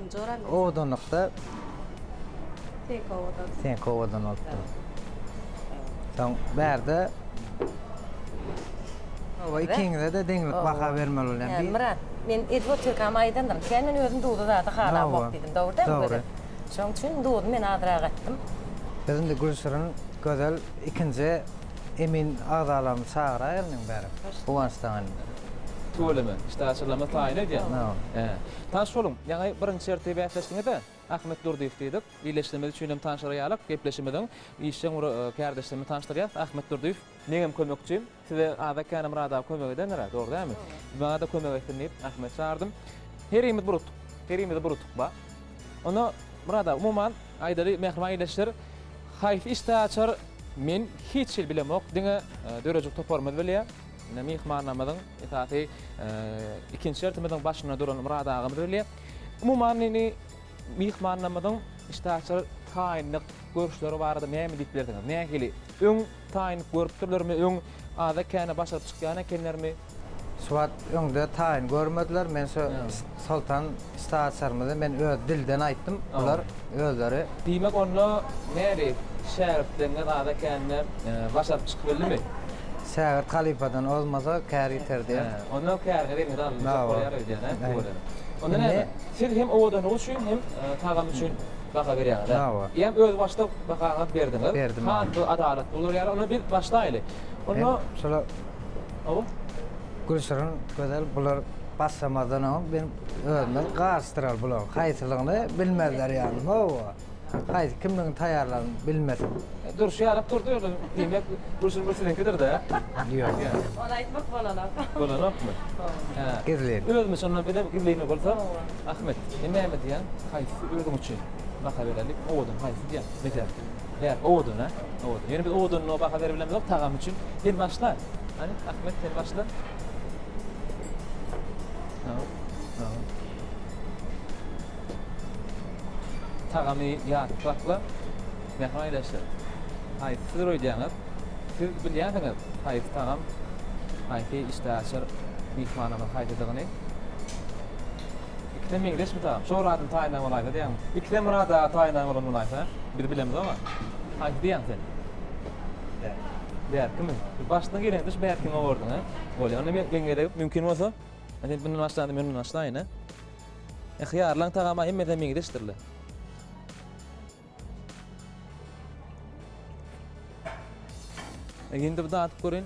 sen kowadan bolupdyr. Soň bärde o ikiňize de deňlik baha bermeli bolan. Murat, men Edward Türkam aýdandyr. Sen men özüm duýdy da hala bok dedim. Dogry. Şoň üçin duýdum men adra gatdym. Bizim de Gülşirin Gözel ikinci emin ağdalam çağıraýarnyň bäri. Buwanstan. Tuğlama, istasyonlama tayin edýär. No. Tanış bolun, ýa-ni birinçi serti bähsleşdiňizde Ahmet Durdiýew diýdik. Iýleşdirmeli üçinem tanışyraýalyk, gepleşmeden işçiň kärdeşlerimi tanıştyrýar. Ahmet Durdiýew negem kömekçim. Size ada kana Murada kömek edenler, dogry dämi? Bana da kömek etdiňip Ahmet çağırdım. Herimiz buruttuk ba. Onu Murada umuman aýdary mehriban iýleşdir. Haýf istaçar men hiç bilemok diňe dörejik toparmady bilýär. Mehmannamadyň etaty ikinji şertimiň başyna duran Murada agamy bilýär. Umuman mehmannamadyň istaçar taýinlik görüşleri barada näme diýip berdiňiz? Nähili öň taýin görüpdirlermi? Öň ada kana başaryp çykýan ekenlermi? Suat öňde taýin görmediler. Men Sultan istaçarmyzy men öz dilden aýtdym. Ular özleri diýmek onda näde şerpden ada kana başaryp çykybildimi? Şäher halifadan olmasa kär ýeter diýär. Onda kär edip alýar diýär. Onda näme? Siz hem owadan üçin hem tagam üçin baha berýär. Ýa-ni öz başda baha berdiňiz. Handy adalet bolar ýa ona bir başlaýly. Onda şola awa Gülşirin Gözel bular bassamadan ben özümden garşydyrar bular. Haýsylygyny bilmezler ýa-ni. Hawa. Haýsy kimniň taýýarlaryny bilmedim. Dur şu ýarak durdy ýa-ni diýmek Gülşirin de. Ýok. Ona aýtmak bolanok. Bolanokmy? Gizleýin. Özüm şondan bilen gizleýin bolsa Ahmet, näme diýen? Haýsy özüň üçin baha berýärlik, owadan haýsy diýen. Meter. Ýa, owadan ha? Owadan. Ýani biz owadan no baha berebilmez, tagam üçin. Bir başla. Hani Ahmet sen başla. Tagamy ýatpakla mehman eýleşdir. Haýsy siz öýdýäňiz. Siz bilýärsiňiz. Haýsy tagam, haýsy istaşar mehmanama haýdydygyny. İkide meňdeşmi tagam? Şoradyň taýynan bolaýdy diýäň. İkide Murada taýynan bolan bolaýsa, bir bilemez ama. Haýsy diýäň sen. Diýär kimi? Başdan gelen düş bäýärkiň owardyň ha. Bolýar. Onu meňe mümkin bolsa, hani bunun başlandy, men başlaýyn ha. Hyýarlaň tagama hemmede meňdeşdirler. Endi bu da atıp görün.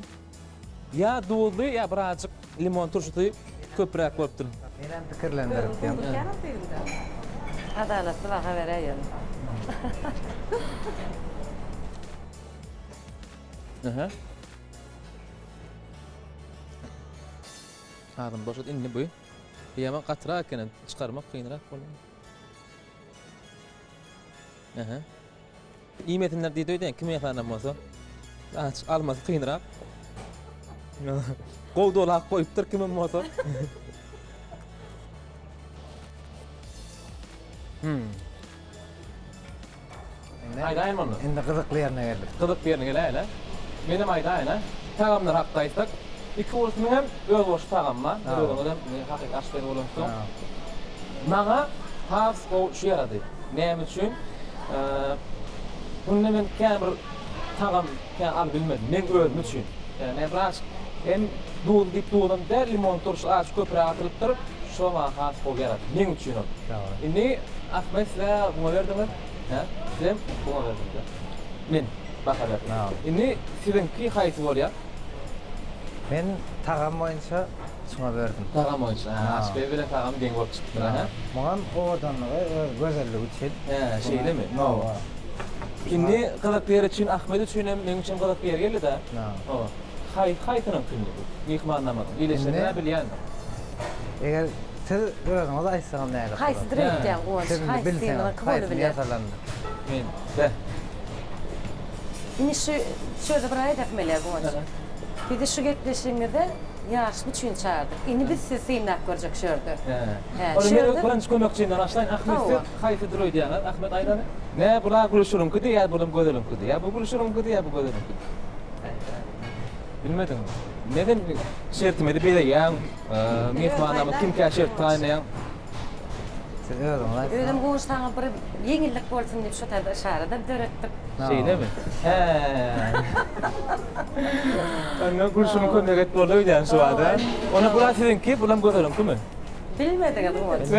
Ya duldy ya birazcık limon turşuty köpräk bolupdyr. Menen pikirlendirip diýen. Adaletli baha berýär. Aha. Adam boşat indi bu. Ýa-ma gatra eken çykarmak kynrak bolýar. Aha. İmetinler diýdi kim ýatanam bolsa? Alması kynrak. Gowdolak goýupdyr kimem bolsa. Aýdaýyn muny. Indi gyzykly ýerine geldik. Gyzyk ýerine gelýär. Menem aýdaýyn ha. Tagamlar hakda aýtdyk. İki bolsun hem öz boş tagamlar. Özüňizden hakyky aşpy bolansyň. Maňa has o şu ýarady. Näme üçin? Bunu men käbir tagam al bilmedim. Men özüm üçin. Yani biraz hem dul dip dulam der limon turşu aç köpüre atylypdyr. Şoma has o ýarady. Men üçin o. Indi Ahmet'le buna verdimmi? Ha? Sen buna verdin. Men baha berdim. Indi sizinki haýsy bolýar? Ben tağam boyunca şuna verdim. Tağam oyuncu. Aşkı bilen tağam deň bolup çykdylar ha. Muğam owadanlygy gözellik üçin. He, şeyle mi? No. Şimdi Kızak Yer için Ahmet üçün hem men üçün Kızak Yer geldi da. No. O. Haytynam künni bu. Mehmannamadım. İleşene bilýän. Eger siz özüňiz aýtsaňyz näme? Haysi direkt diýen goňş, haysi diýen kabul bilen. Men de. Ini şöyle bir ayet etmeliler goňş. Bir de şu gepleşimde yaş üçün çağırdık. Ini biz siz seynak görecek şördü. He. Onu men öňünç kömekçinden aşlaýyn Ahmet hayty duruy diýen. Ahmet aýlany. Ne bula gülüşürüm ki ya bulam gödelim ki ya bu gülüşürüm ki ya bu gödelim ki. Bilmedim. Neden şertmedi bir de ya mehmanama kim ki şert taýnaýan. Siz özüňiz aýtsaňyz. Ödüm goňştaňa bir ýeňillik bolsun diýip şu taýda şarada döretdik. Şeyle mi? He. Anna gülüşürüm kömek et boldy diýen suada. Ona bula sizinki bulam gödelim ki mi? Bilmedik goňş.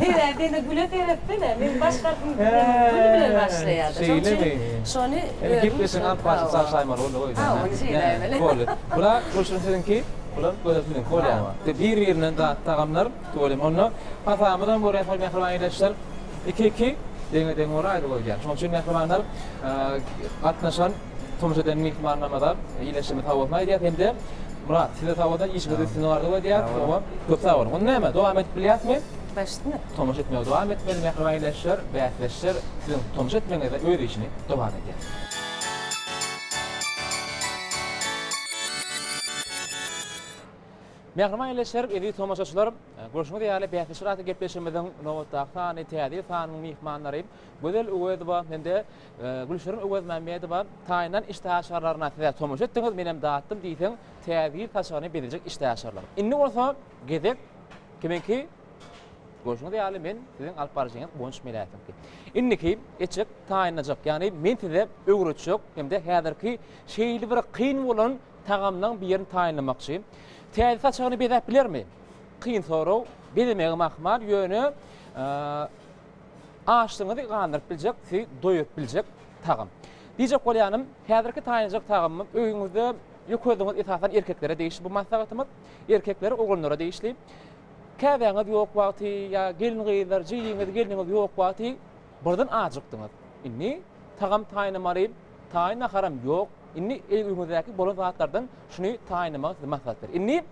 Nere beni güle teretdi de men başgatyň gülü bilen başlaýardy. Şeyle mi? Şonu Giplesin al parça sarsaýmar boldy goýdy. Ha, onu şeyle böyle. Boldy. Bula gülüşürüm sizinki bulam gödelim ki bolýar. Bir ýerinden da tagamlar toýlym onu hatamydan buraya mehman aýlaşlar. 2-2 deň ora aýdy goýýar. Şoň üçin mehmanlar gatnaşan tomuşadan mehmannamada iýleşimi tawatmaý diýip hemde Murat, size tavada iş gıdısını vardı ve diğer tava köp tava var. Onu neyme? Devam edip bilyatmi? başladı. Tomuş etmeye devam etmeli, mehramayleşler, beyatleşler, sizin tomuş etmenize öyle işini devam ediyor. Mehramayleşler, evi tomuşaçılar, görüşme diýäli beyatleşler atı gepleşmeden nowatda ne täze fan mehmanlary gözel öwedba mende Gülşürün öwedmämedi taýdan iştäşarlaryna täze tomuş etdiňiz, menem dağıttım diýsen täze taşany berecek iştäşarlar. Inni bolsa gedek kimenki görüşme diýäli men sizin alyp barjyňyz bonus melaýatym ki. Inniki eçek taýynajak, ýani men size öwretjek hemde häzirki şeýli bir kyn bolan tagamdan bir ýerini taýynlamakçy. Täze taşany bedäp bilermi? Kyn soraw, bilmegi mahmal ýöne aşdyňyzy gandyryp biljek, sizi doýup biljek tagam. Diýjek bolýanym, häzirki taýynajak tagamym öýüňizde ýökediňiz esasan erkeklere değişli bu maslahatymyz. Erkeklere oğullara değişli. Käbäňiz ýok wagty ýa gelin gyýlar, jyýyňyz geliniňiz ýok wagty birden ajykdyňyz. Inni tagam taýynamary, taýyna haram ýok. Inni öýüňizdäki bolan zatlardan şuny taýynamak maslahatlar. Inni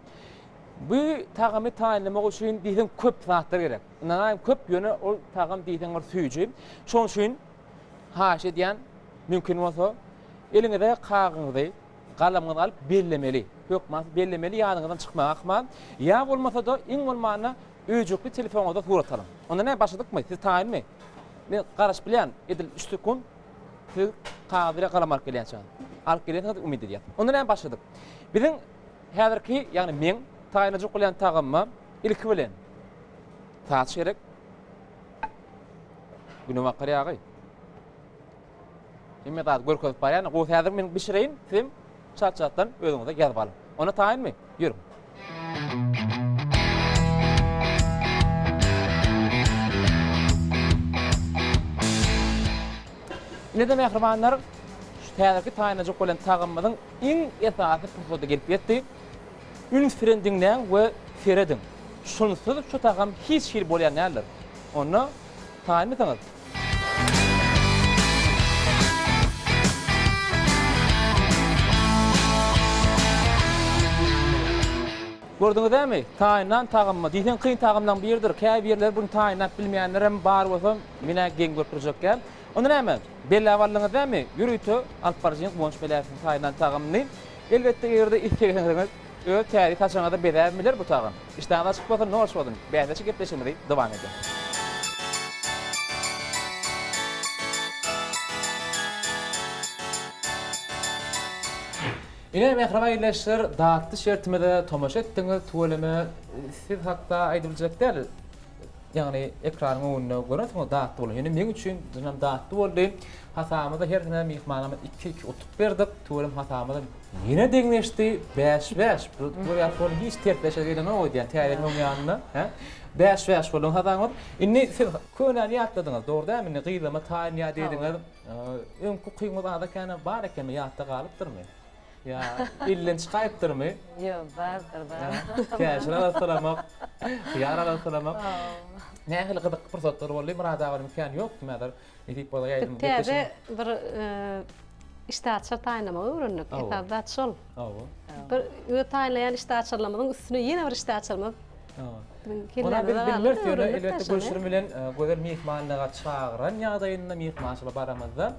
bu tagamy taýynlamak üçin diýsen köp zatlar gerek. Näme köp ýöne ol tagam diýsenler süýji. Şoň üçin haşy diýen mümkin bolsa eliňizde kagyňyzy galamyňyzy alyp bellemeli. Hökmat bellemeli ýadyňyzdan çykmak akman. Ýa bolmasa da iň bolmana öýjükli telefonuňyzda suratlaryň. Onda näme başladykmy? Siz taýynmy? Men garaş bilýän edil 3 sekund siz kagdyra galamak gelýän. Alyp gelýän umid edýär. Onda näme başladyk? Biziň häzirki, ýagny men taýynajak bolan tagamma ilki bilen saat şerek günüme qaryagy. Emme da görkezip barýan, gowy häzir men bişireýin, siz çat-çatdan özüňize gelip alyp. Ona taýynmy? Ýürüm. Ine de mehribanlar, şu täzeki taýynajak bolan tagamymyň iň esasy pusuda gelip ýetdi. Ün frendingden we feredin. Şunsuz şu tagam hiç şir bolýan näler. Onu taýynmaýsyňyz. Gördüňiz dämi? Taýynan tagamma, diýsen kyn tagamdan birdir. Käbir ýerler bunu taýynap bilmeýänler hem bar bolsa mene geň görüpdirjekkä. Onda näme? Belli awallyňyz dämi? Ýürüýte alyp barjyň bonus beläsin taýynan tagamny. Elbetde ýerde istegeniňiz öýe täze taşanyňyza bedäpmiler bu tagam. İştäňiz açyk bolsa ne bolsun? Bäzäçe gepleşmeli dowam edin. Ine mehriban ýerleşler, dağıtdy şertmede tomaş etdiňiz, tuweleme siz hatda aýdyljak däl. Ýagny ekranyň öňünde görüňiz, dağıtdy bolan. Ýöne men üçin dünýä dağıtdy boldy. Hatamyda her näme mehmanama 2-2 utup berdik. Tuwelem hatamyda ýene deňleşdi 5-5. Bu ýapyl hiç tertleşe gelen o diýen täýerin öňünde, ha? 5-5 bolan hatamyz. Inni siz könen ýatladyňyz, dogry dämi? Gyýlama taýyn ýa diýdiňiz. Öňkü kıymalarda kana bar ekenmi ýatda galypdyrmy? Ya illen çıkayıptırmı? Yok, vardır, var. Käşir alasalamak, hiyar alasalamak. Nähili gyzyk pursatlar boldy, murad agar imkan ýok dimäder. Edip bola ýaýdym. Täze bir iştaçlar taýlama öwrendik. Awa. Etabdat şol. Awa. Bir öýe taýlayan iştaçlarlamyň üstüne ýene bir iştaçlarma. Awa. Ona Ona bilmer diýär, elbetde görüşür bilen gözel mehmanlyga çağıran ýagdaýynda mehmançyla baramyzda.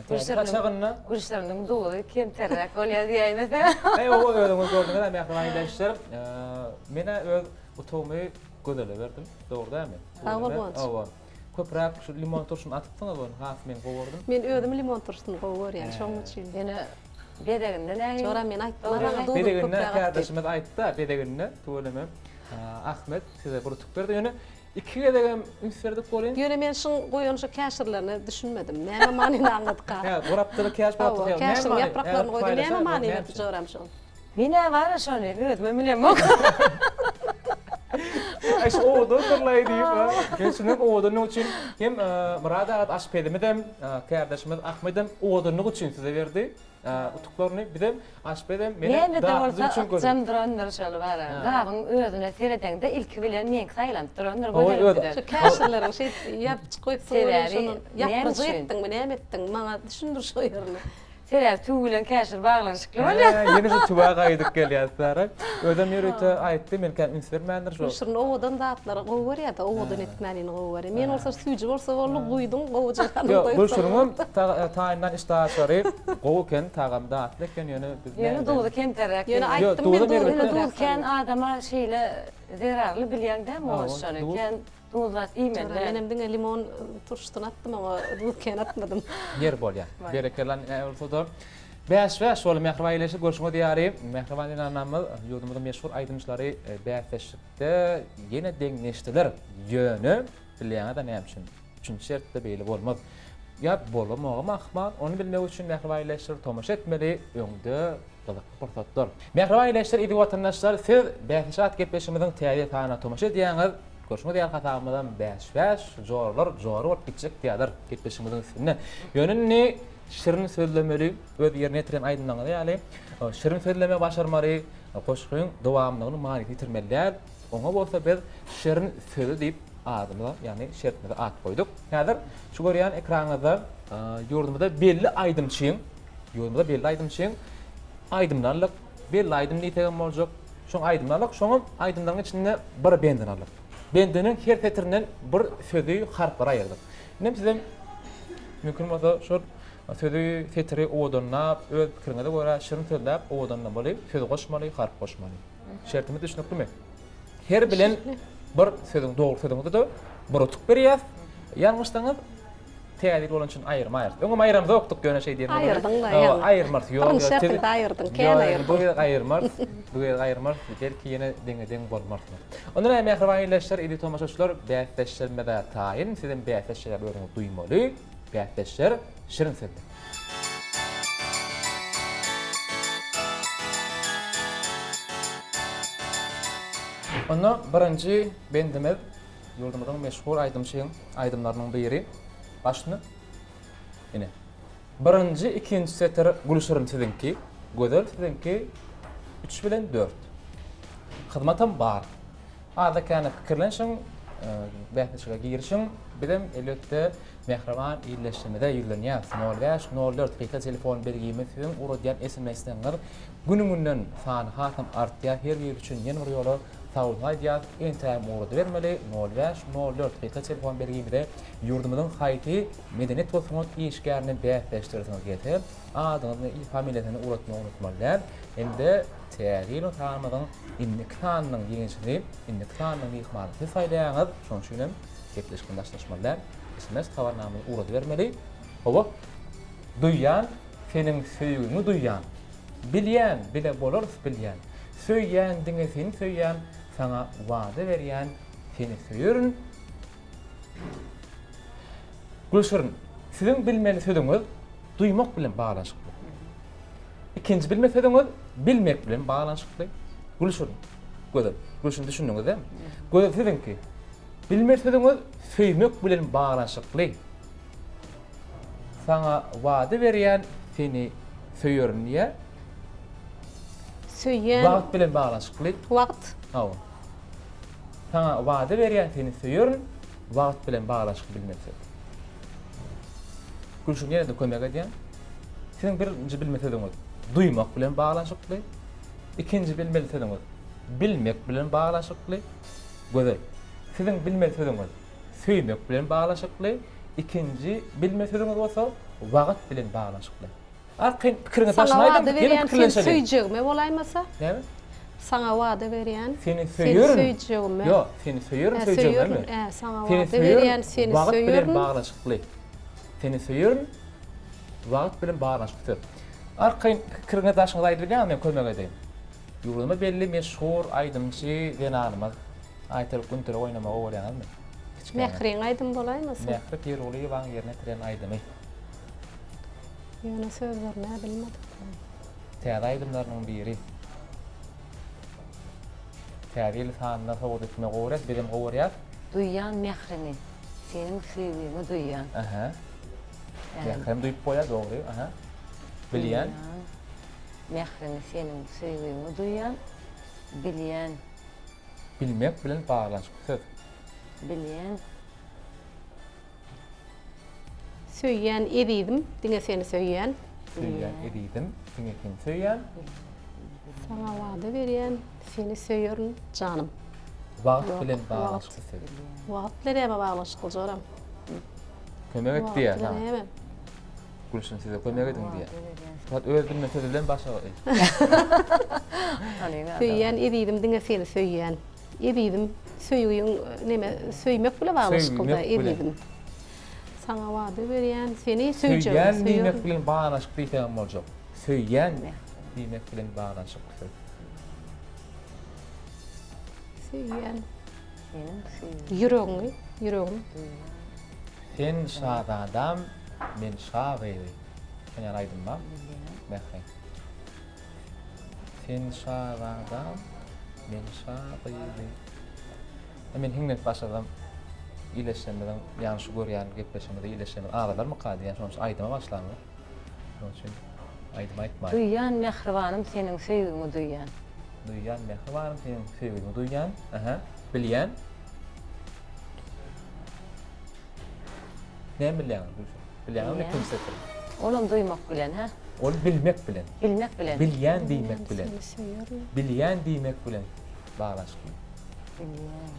Çağırna. Gülşer'in doğru kim terrak oluyor diye mesela. O öýüňiz gördüňiz hem ýakynlaşdyr. Mene öz utumy gödele berdim. Dogry dämi? Awa bolç. Awa. Köprak şu limon turşuny atypdyňyz onu, has men gowurdum. Men ödüm limon turşuny gowur, şoň üçin. Yine bedeginde ne? Sonra men aýtdylar. Bedeginne kardeşimiz aýtdy, bedeginne tuğulemy. Ahmet size burutuk berdi. Ýöne iki gedegem ünsverdik bolýan. Ýöne men şoň goýan şu käşirlerini düşünmedim. Näme manyny anlatdyk. Ya, burapdyry käş Awa, bolýar. käşir yapraklaryny goýdy. Näme manyny berdi joram şoň. Yine var şonu, evet ben bilemem. Aş o doktorlay diýip, geçiniň odunyň üçin hem Murad agat aşpedimidem, kardeşimiz Ahmedem odunyň üçin size berdi. Utuklaryny bidem aşpedem meni dağıtıcı üçün gördüm. Cem dronlar şöyle var. Dağın özüne seyredende ilk bilen men saylan dronlar Oy, gördüm. Şu käşirleri şey ýapyp goýup Sever, şonu näme ýapyjy üçin? etdiň, näme etdiň? Maňa düşündir şo ýerine. Seyrek tuğulan kaşır bağlanışıklı var. Yeni şu tuvağa gaýdyk gelýär. Ödem ýürüte aýtdy, men kan ünsvermändir şo. Şurun owadan daatlary gowur ýa-da owadan etmänini gowur. Men olsa süýji bolsa bolly guýdum, gowujany Yo, bu şurun taýyndan iştaşary gowken tagam daatleken ýöne biz. Yine doğdu kim terrak. Ýöne Yo, aýtdym doğru men berip Yine etdi. doğdken adama şeyle zararlı bilýän de Awa, o şonu. doğru. Ken doğdlas imen. Menem diňe limon turşusyny atdym, ama dutken atmadım. Yer bolýar. Berekelan olsa Bäş şol Mehriban ýeşip görüşmek diýäri. Mehriban inanamyz ýurdumyzyň meşhur aýdymçylary bäşleşikde ýene deňleşdiler. Ýöne bilýän da näme üçin? Üçinçi şertde beýle bolmaz. Ýa bolamagy mahman, onu bilmek üçin Mehriban ýeşip tomaşa etmeli, öňde gyzyk pursatlar. Mehriban ýeşip idi watandaşlar, siz bäşat gepleşimiziň täze taýyna tomaşa edýäňiz. Görüşmek diýär hatamydan bäş jorlar jor bolup gitjek diýerler gepleşimiziň üstüne. Ýönünni şirin sözlemeli öz ýerine ýetiren aýdymlaňy ýaly şirin sözleme başarmary goşgyň dowamlygyny many ýitirmelär. Oňa bolsa biz şirin sözü diýip adymla, ýani şertmede at goýduk. Häzir şu görýän ekranyňyzda ýurdumyzda belli aýdymçyň, aýdymlarlyk belli aýdym diýen boljak. Şoň aýdymlarlyk, şoň aýdymlaryň içinde bir benden alyp. Bendiniň her tetirinden bir sözü harplara aýyrdyk. Nem sizem mümkin bolsa şu sözü tetiri odanlap, öz pikiriňe görä şirin sözläp odandan boly, söz goşmaly, harp goşmaly. Şertimi düşünipmi? Her bilen bir sözüň dogry sözüňizde de bir utuk berýär. Ýalňyşdyňyz täze bolan üçin aýyrma aýyrt. Öňe aýram ýokduk ýöne şey diýerim. Aýyrdyň da ýa. Aýyrmaz ýok. Birinçi şertde aýyrdyň, kän aýyrdyň. Bu ýer aýyrmaz. Bu ýer aýyrmaz. Belki ýene deňe bolmaz. Onda Mehriban ýeşler idi tomaşaçylar bäşleşmede taýyn, sizin bäşleşler öwrüňiz duýmaly. Bäşleşler şirin sözde. Onda birinci bendimiz ýurdumyzyň meşhur aýdymlarynyň biri başny. Ine. Birinci, ikinci seter Gülşürün sizinki, gözel sizinki 3 bilen 4. Hyzmatam bar. Ada kana pikirlenşiň, bähleşige girişiň, bilen elbetde Mehriban ýerleşmede ýürlenýär. 0504 qyta telefon bergimi sizin uradýan SMS-ler günüňden sany hatam artýar. Her ýer üçin ýene bir ýola sawlay diýär. Entäm urady bermeli 0504 qyta telefon bergimide ýurdumyzyň haýty medeniýet bolsun işgärni bähleşdirýän getir. Adyny, familiýasyny uratmagy unutmalar. Endi täzeli tanymyň indikanyň ýeňçini, indikanyň ýykmady saýlaýaňyz, şoň üçin gepleşikde daşlaşmalar. SMS habarnamyny urady bermeli. Oba, duýan, seniň söýgüňi duýan. Bilýän, bile bolar bilýän. Söýýän, diňe seni söýýän, sana wada berýän, seni söýürün. Gülşürün, sizin bilmeli sözüňiz duýmak bilen baglanşykly. İkinji bilme sözüňiz bilmek bilen baglanşykly. Gülşürün, Gülşürün düşündiňiz dämi? Gözel sizinki bilme sözüňiz söýmek bilen baglanşykly. Sana wada berýän, seni söýürün diýär. Söyýän Wagt bilen baglaşykly. wagt. Hawa. Sana wada berýän seni söýürün, wagt bilen baglaşyk bilmese. Gülşün ýene de kömek edýän. Senin birinji bilmesediň duymak bilen baglaşykly. İkinji bilmesediň bilmek bilen baglaşykly. Göze. Sizin bilmesediň söýmek bilen baglaşykly. İkinji bilmesediň bolsa wagt bilen baglaşykly. Arqyn pikiriňe Sana taşnaýdym, wada ýene berýän seni pikirlenşeli. söýjegime bolaýmasa? Näme? Sana wada berýän Seni seni söýürün. söýjegime. Yo, seni söýürün, söýjegime. Sana Seni wada berýän söýürün, seni wagt bilen söýürün. baglaşykly. Seni söýürün, wagt bilen baglaşykly. Arqyn pikiriňe taşnaýdym, men kömek edeyim. Ýurdumy belli meşhur aýdymçy denanymyz. Aýtal Günter oýnama öwrenýärmi? Mehriň aýdym bolaýmasa? Mehri Piruli ýalan ýerine tiren aýdymy. Ýöne sözlerine bilmedim. Täze aýdymlarynyň biri. Täze lisanynda sowat etme gowrat, bilim gowrýar. Duyan mehrini. Senin süýüňi duyan. Aha. Yani Mehrim duýup goýar, dogry. Aha. Bilýän. Mehrini senin süýüňi duyan. Bilýän. Bilmek bilen baglaşyk söz. Bilýän. Söýýän edidim, diňe seni söýýän. Söýýän edidim, diňe kim söýýän? Sana wada berýän seni söýürün canım. Wagt Yok, bilen wagt. baglaşyk söz. Wagt bilen baglaşyk bolam. Kömek Wagt etdi bilen ýa. hemem. Gülşün size kömek edin diýär. Faqat öz bilmese bilen başa. Söýýän edidim, diňe seni söýýän. Edidim, söýüň neme söýmek bilen baglaşyk boldy, Söýmek bilen. edidim. Sana wada berýän seni söýjegim. Söýýän diýmek bilen baglaşyk diýsem boljak. Söýýän diýmek bilen baglaşyk söz. Söýýän Senin süýüňi ýüregiňi, ýüregim. Sen şad adam, men şad edy. Sen aýdymma? Mehri. Sen şad adam, men şad edy. Men hiňne başladym. İleşmeden, yani şu görýän gepleşmede ileşmeden aralar mı kaldı? Yani sonuç aýdyma başlandy. Şonuň üçin aýdym aýtmaýyn. duyan mehribanym senin süýüňi duyan. Duýan mehribanym senin söýgüňi duýan. Aha, bilýän. Näme bilýän? Bilýän ne Bilýän. kimsedir. Olam duymak bilen ha? Ol bilmek bilen. Bilmek bilen. Bilýän diýmek bilen. Seni söýürün. Bilýän diýmek bilen baglaşyk. Bilýän.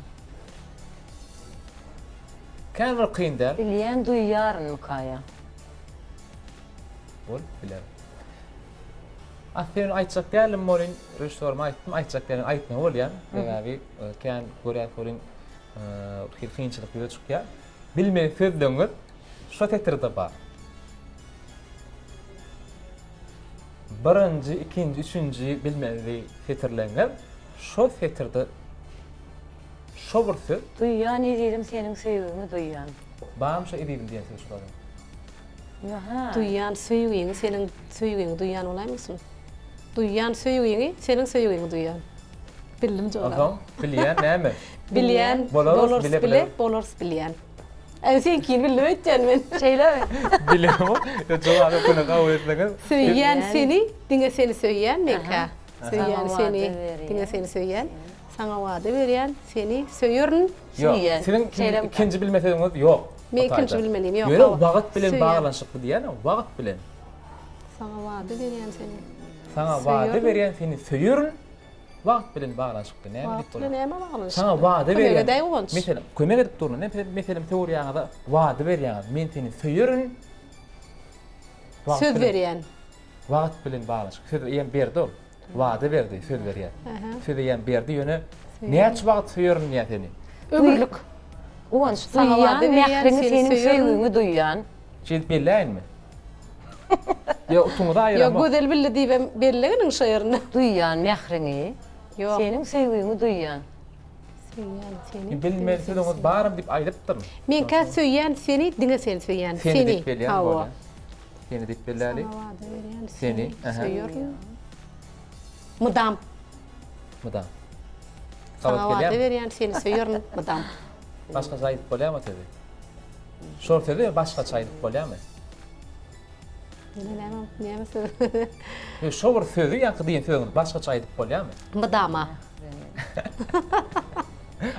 Kan bir kynda Bilýän duýýaryn mukaya. bol bilen. Aferin aýtjak dälim molin rejissörüm aýtdym, aýtjak dälim aýtma bolýan. Begabi kan görýär bolin kynçylyk ýere çykýar. Bilmeýän sözleňiz şu tetirde bar. Birinji, ikinji, üçünji bilmeli tetirleňler şu tetirde şu bir söz Duýýan edidim senin süýüňi duýýan. bağımşa edilim diýen söz şurada. Ýa-ha. Duýýan söýüňi, senin söýüňi duýýan olaýmysyň? Duýýan söýüňi, senin söýüňi duýýan. Bildim jogam. Adam bilýän näme? Bilýän, Bolars, bolars bile- bile, bolars bilýän. Sen kiň bildim etjen men. Şeýle. Bilýän. Yo jogaby kuna gawul etmegen. Söýýän Bilýän. seni, diňe seni söýýän menka. Söýýän Sana seni, wada berýän. diňe seni söýýän. Sana wada berýän, seni söýürün. Yo, Söýýän. senin Şeýle- ikinji bilmesediňiz ýok. Men ikinji bilmeliyim, ýok. Ýöre wagt bilen Söýýän. baglanşykly diýen, wagt bilen. Sana wada berýän seni. Sana Söýüyorum. wada berýän seni söýürün, wagt bilen baglanşykly. Näme diýip Wagt bilen bolar? näme baglanşyk? Sana wada Kömege berýän. daý uganç. Mesela kömek edip durun. Mesela teoriýaňyzda wada berýän, men seni söýürün. Söz berýän. Wagt bilen baglanşyk. Söz ýen berdi ol. Wada berdi, söz berýän. Aha. Söz ýen berdi ýöne. Näçe wagt söýürün ýa seni? Ömürlük. Uwanç Sana duýýan wada berýän, mehrini seni senin söýüyorum. süýüňi duýýan. Şeýdip belläýinmi? Yo, tuňda Ýok, aýrama. gödel bildi diýip belleginiň şeýerini. Duýýan mehrini Ýok. senin süýüňi duýýan. Söýýän seni. Bilmediňiz barym diýip aýdypdym. Men ka söýýän seni, diňe seni söýýän. Seni diýip belläýän Hawa. bolar. Seni diýip belläli. Sana wada berýän, Seni, aha. söýürün. Mydam. Mıdan? Sana Sawat wada gelýär. berýän, seni söýürün. Mydam. Başka aýdyp bolýarmy tedi? Şol tedi başga aýdyp bolýarmy? Bilemem, niyeme söz. Şu bir sözü yankı diyen sözünü başkaça aytıp bolýarmy? Mıdama.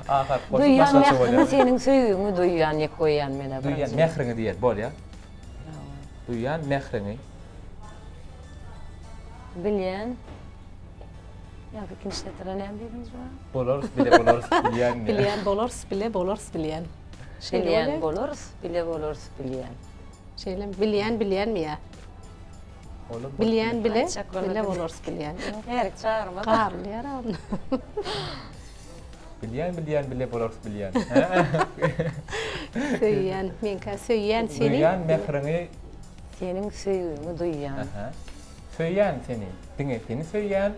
Ahar koşup Duyan başkaça mehrini bolýar. senin söýüňi duyan ýek goýan mene. Duyan mehrini diýer bolýar. Duyan mehrini. Bilýän. Ýa-da ikinji setere näme diýdiniz bu? Bolars, bile bolars, bilýän. Bilýän bolars, bile bolars bilýän. Bilýän bolars, bile bolars bilýän. Şeyle bilýän mi ya? Bilýän bile, bile bolars bilýän. Her çağırma. Qarlýar an. Bilýän, bile bolars bilýän. Söýýän, menkä söýýän seni. Duyan mehrini. Senin söýüňi duyan. Söýýän seni. Diňe seni söýýän.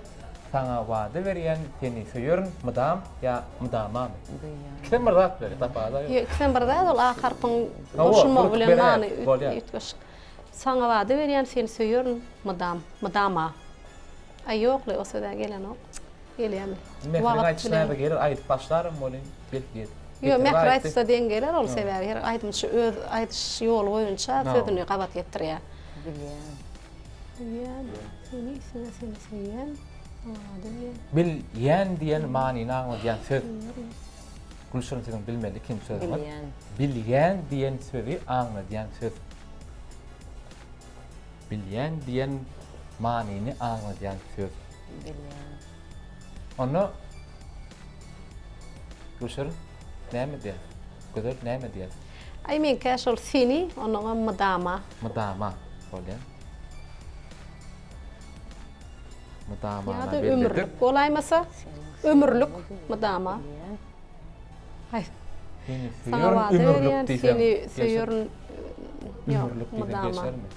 Sana wada berýän seni söýürün mydam ya mydama? Duyan. Kim bir zat beri tapada ýok. Ýok, sen birde ol ahyrpyň Hawa, boşulmak burup bilen berýär, many bolýar. ütgeş. Sana wada berýän seni söýürün mydama. Ay ýokly o söýdä gelen ok. Gelýärmi? Mehrini aýtışna da gelir, aýdyp başlarym bolýan, belki. Ýok, mehri aýtsa diýen geler ol sebäbi. Her aýdymçy öz aýdyş ýoly goýunça sözüni gabat getirýär. Bilýän. Bilýän, seni söýýän. Bilýän diýen manyny aňlaýan söz. Gülşen sen bilmeli kim söz var? Bilýän. Bilýän diýen sözi aňlaýan söz. Bilýän diýen manyny aňlaýan söz. Bilýän. Onu Gülşen näme diýär? Gözel näme diýär? Ay men käşol seni, onuňa mydama. Mydama bolýar. Mydama Ýa-da ömürlük bolaýmasa, ömürlük mydama. Ay, Seni sana söýürün wada ömürlük berýän diýsem. seni söýürün. Ýok, Ömürlük diýsem mydama. geçermi?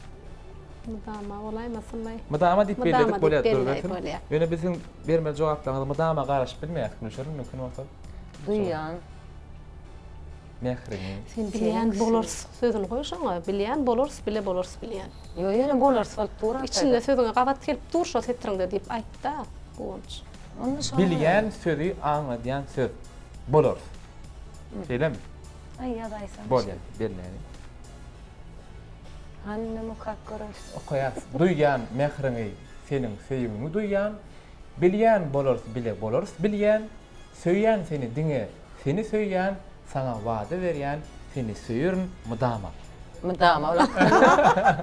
Mydama bolaýmasynlaý. Mydama diýip Mydama belledik diýip bolýar. belledik bolýar. Ýöne bizim bermeli jogaplaryňyzy mydama garaşyp bilmeýär, Gülşen mümkin bolsa. Duyan. Mehrini. Sen bilýän bolars sözüni goýşaňa, bilýän bolars, bile bolars bilýän. Yo ýene bolars bolup duran. İçinde sözüňe gabat gelip dur şo tetriňde diýip aýtda. Goňç. Bilýän sözi aňlaýan söz. Bolar. Şeýlemi? Ay ýa-da aýsam. Bolýar, belläni. Hanna mukakkara. Okaýas, duýýan mehrini, seniň söýüňi duýýan. Bilýän bolars, bile bolars bilýän. Söýýän seni diňe, seni söýýän, sana wada berýän, seni söýürün mydama. Mydama ola.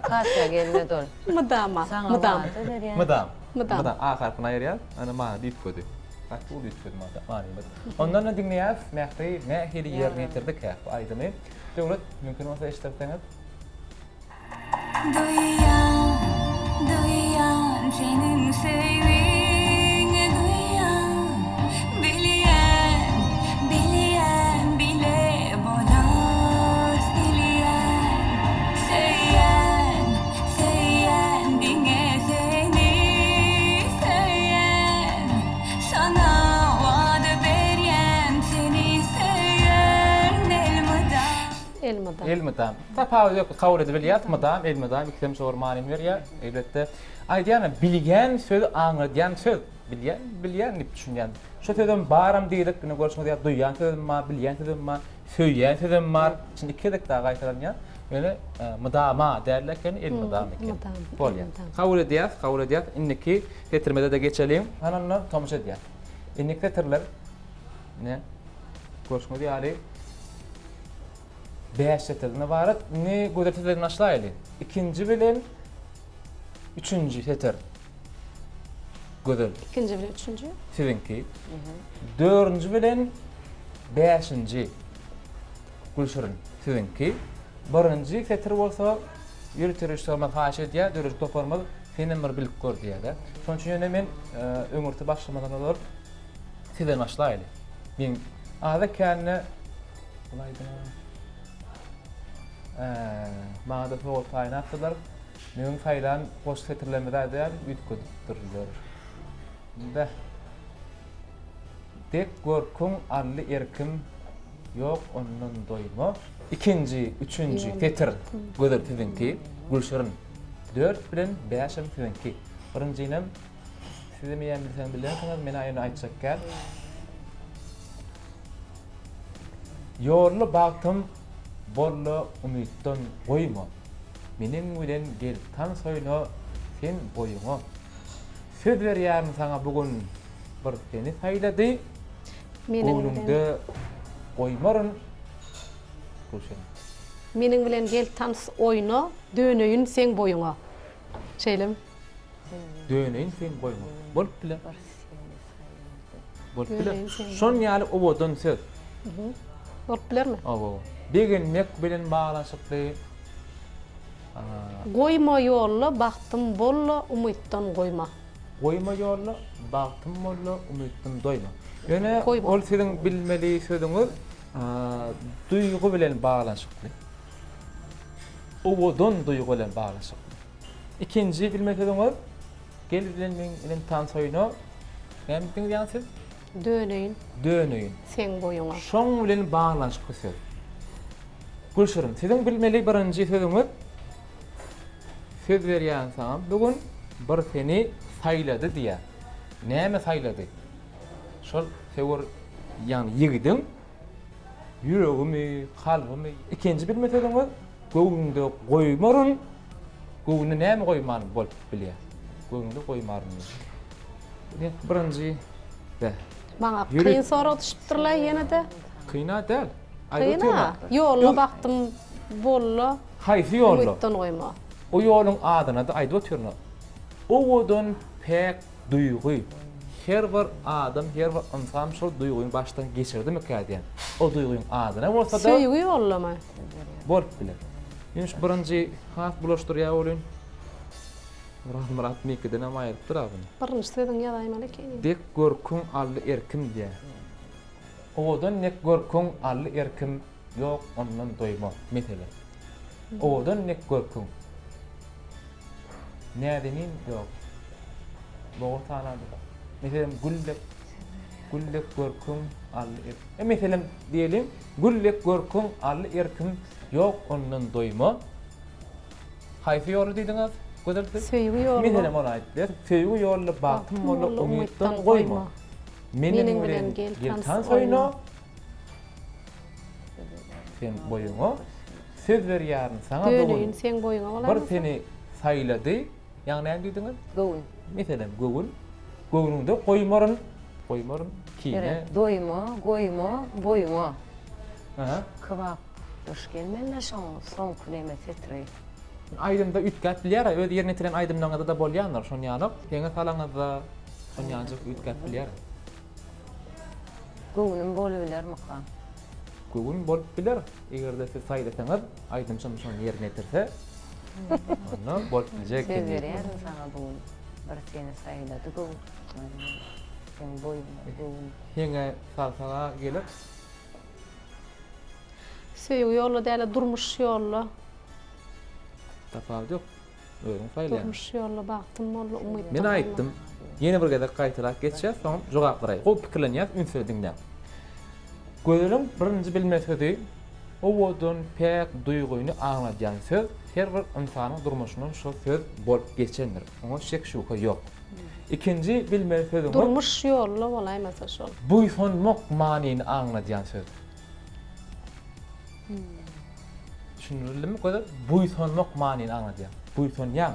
Kaçya gelmedi ol. Mydama, Sana mydam. wada berýän. Mydam. Mydam. Mydam. Ahar buna ýerýär, ana many diýip ködi. Bak bu diýip ködi many. Ondan da diňleýäs, mehri, mehri ýerine ýetirdik ha. Bu aýdymy. Döwlet mümkin bolsa eşitdiňiz. Duyan senin sevgini duyan bilýän bile bolar bilýän söýýän diňe seni söýýän sana wada berýän seni söýýän elmydam. Elmydam. Tapawy ýok, kabul edip bilýär, mydam, elmydam, ikisem şol many berýär. Elbetde aýdýan bilýän söz aňlaýan söz. Bilýän dip düşünýän. Şo sözüm baram diýdik, ne görüşmede duýýan sözüm ma, bilýän sözüm ma, söýýän sözüm bar. Şimdi ikidik daha gaýtaran ýa. Böyle mydama derlerken elmydam eken. Bolýar. Kabul edýär. Inniki getirmede de geçelim. Hananna tomuş edýär. Inniki getirler. Ne? Görüşmede ýaly 5 seterine barat ne gödertilerini aşlaylı. İkinci bilen üçüncü seter. Göder. İkinci bilen üçüncü. Sizinki. Dördüncü bilen beşinci. Gülşürün. Sizinki. Birinci seter bolsa yürütürüş olmak haş edýär, dörüş toparmak senin bir bilip gör diýär. Şoň üçin ýene men öňürti başlamadan olur. Sizden aşlaylı. Men ada känne bulayda bana da soğuk kaynaklılar. Benim faylan boş setirlemede de ütködürler. De tek görküm allı erkim yok onun doyma. İkinci, üçüncü tetir göder sizinki, Gülşürün. 4 bilen 5 sizinki. Birincinem size meýän bilsen bilersiniz, men aýyny aýtjak. Yorlu baktım, bollu umytdan goýma. Meniň bilen gel tan soýno sen boýuňa. Söz berýärm saňa bugün bir seni saýlady. Goýnunda goýmaryn. Gülşen. Meniň bilen gel tans oyna, dönöýün sen boýuňa. Şeýlem. Döneýin sen boýuňa. Bolup bile. Bolup bile. Döneýin sen. Şon ýaly obodan söz. Bolup bilermi? Abo. Begenmek bilen baglaşykly. Goýma ýolla bagtym bolla, umytdan goýma. Goýma ýolla, bagtym bolla, umytdan doýma. Ýöne Goýma. ol siziň bilmeli sözüňiz duýgu bilen baglaşykly. Obodan duýgu bilen baglaşykly. İkinji bilmeli sözüňiz gel bilen men tan soýno. Näme diýýänsiz? Dönöýün Dönöýin. sen boýuňa. Şoň bilen baglaşykly söz. Gülşürüm, siziň bilmeli birinji sözüňiz söz berýän saňam bugün bir seni saýlady diýär. Näme saýlady? Şol sewer ýani ýigidin ýüregimi, kalbymy. İkinji bilmeli sözüňiz göwüňde goýmaryn. Göwüne näme goýman bolup bilýär. Göwüňde goýmaryn. Birinji de. Maňa Yürü. kıyın sorak düşüpdirler ýene-de. Kıyna däl. Kıyına. Ýolla bagtym bolla, Haýsy ýolda? umytdan goýma. O ýoluň adyna da aýdyp ötürnä. Owodan pek duýgy. Her bir adam, her bir insan şol duýguny başdan geçirdimi kädiýän? O duýguň adyna bolsa da Söýgü ýollama. bolup biler. Ýüş birinji has bulaşdyrýar bolyn. Rahmat mekden ama aýryp durabyn. Birinji söýdiň ýadaýmaly ki. Dek görkün ally erkim diýär. Owodan nek görkün ally erkim ýok ondan doýma. Mesele. Owodan nek görkün. Nädenin ýok. Boğa tanady. Meselem güllek görkün ally erkim. Meselem diýelim, güllek görkün ally erkim ýok ondan doýma. Haýsy ýoly diýdiňiz? Gözeldi. Söýgü ýolla. Meselem ona aýtdylar. Söýgü ýolla bagtym bolla umytdan goýma. Meniň bilen gel tan soýno. Sen boýuňa söz berýärm saňa Dönöýün bugün. sen boýuňa Bir bolar. seni saýlady. Ýani näme diýdiňiz? Gowun. Meselem göwün. Göwünde goýmaryn. Goýmaryn kine. Doýma, goýma, boýuňa. Aha. Kebap. Hoş gelmeli şoň soň kuleme tetrey. Aýdymda ütgät bilýär, öz ýerine tiren aýdymlaňda da bolýanlar şoň ýanyp. Ýene salaňyzda şoň ýanjyk ütgät bilýär. Gowunum bolubilermi ka? Göwün bolup biler. Egerde siz saýlasaňyz, aýdym şoň ýerine tirse, onu bolup biljek. Söz berýärmi sana bugün? Bir seni saýlady gowun. Sen boýuňa gowun. Ýene salsaga gelip, Söýgü ýolla däle durmuş ýolla. tapawdy ýok. Öýüň saýlaýan. Durmuş ýolla bagtym bolla, umytdan. Men aýtdym. Ýene bir gezek gaýtarak geçýär, soň jogap beraý. O pikirlenýär, ünsüdiňden. Gözelem birinji bilmesedi, owodan pek duýguny aňladýan söz, her bir insanyň durmuşynyň şo söz bolup geçendir. Oňa şek şuka ýok. İkinji bilmesedi, Durmuş ýolla bolaýmasa şol. buýsunmak manyny aňladýan söz. Düşünüldimi gözel? Buýsunmak manyny aňladýan. Buýsunýan.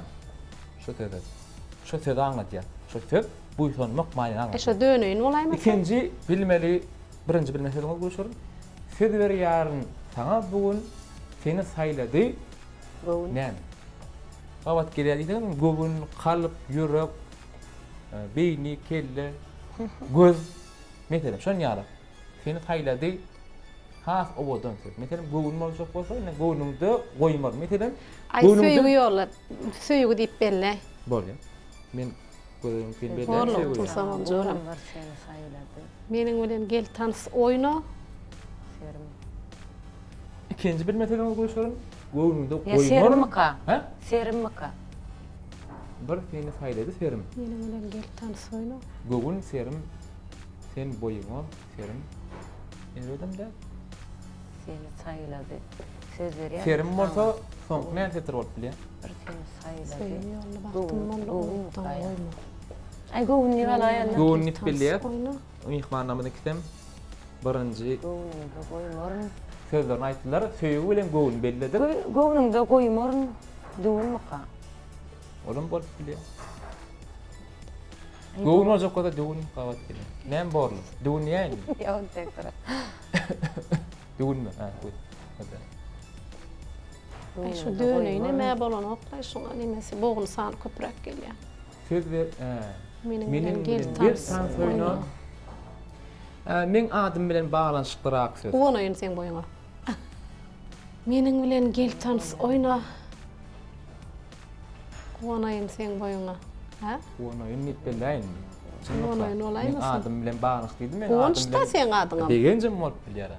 Şo söz. Şo söz aňladýan. Şo söz buýsunmak manyny aňladýan. Eşe dönöýün bolaýmasa. İkinci bilmeli, birinci bilmesedi bolşurun. Söz berýärm saňa bugün seni saýlady. Gowun. Näme? Gawat gelýärdiň, göwün, kalp, ýürek, beýni, kelle, göz. Meselem şoň ýaly. Seni saýlady. Has owodan söz. Meselem göwün bolsa bolsa, göwünde goýmar. Meselem Ay söýgü ýolla. Söýgü diýip belle. bolýar. Men göwün kin Bolýar, belläp tulsam onjoram. Bir seni saýlady. Meniň bilen gel tans oyna. Serim. İkinci bilmesedi bolşurun. Göwünde Ya serim ka? Ha? Serim ka? Bir seni saýlady serim. Meniň bilen gel tans oyna. Göwün serim, sen boýuňa serim. Eredem de. Seni saýlady. Söz berýär. Serim bolsa, soň näme tetir bolup bilýär. Bir seni saýlady. Söýgü ýolla bagtym bolla, umytdan goýma. Ay gowun ni bala ýa. Göwün nip bilýär. Oyna. Mihmannamyny kitem. Birinji Gowunumda goýmaryn. sözlerini aýtdylar. Söýgü bilen göwün bellidir. Gowunumda goýmaryn. Düğün muka. Oğlum bolup bilýär. Göwün olacak kadar düğün kavat gibi. Nem borlu? Düğün yani. Yok tekrar. Düğün mü? Ha, bu. Hadi. Ay şu düğününe mä bolan oqlay şoňa nimesi boğun san köprek gelýär. Söz ver. Meniň Menin bilen gel bir tans tans oyna. Men adam bilen bağlanşyklyrak söz. Kuwan oyun sen boyuňa. Meniň bilen gel tans oyna. Kuwan oyun sen boyuňa. Ha? Kuwan oyun nip bilen. Kuwan oyun olaymy Men sen? adam bilen bağlanşyklydy men. Kuwançda sen adyňam. Begenjem bolup bilýär.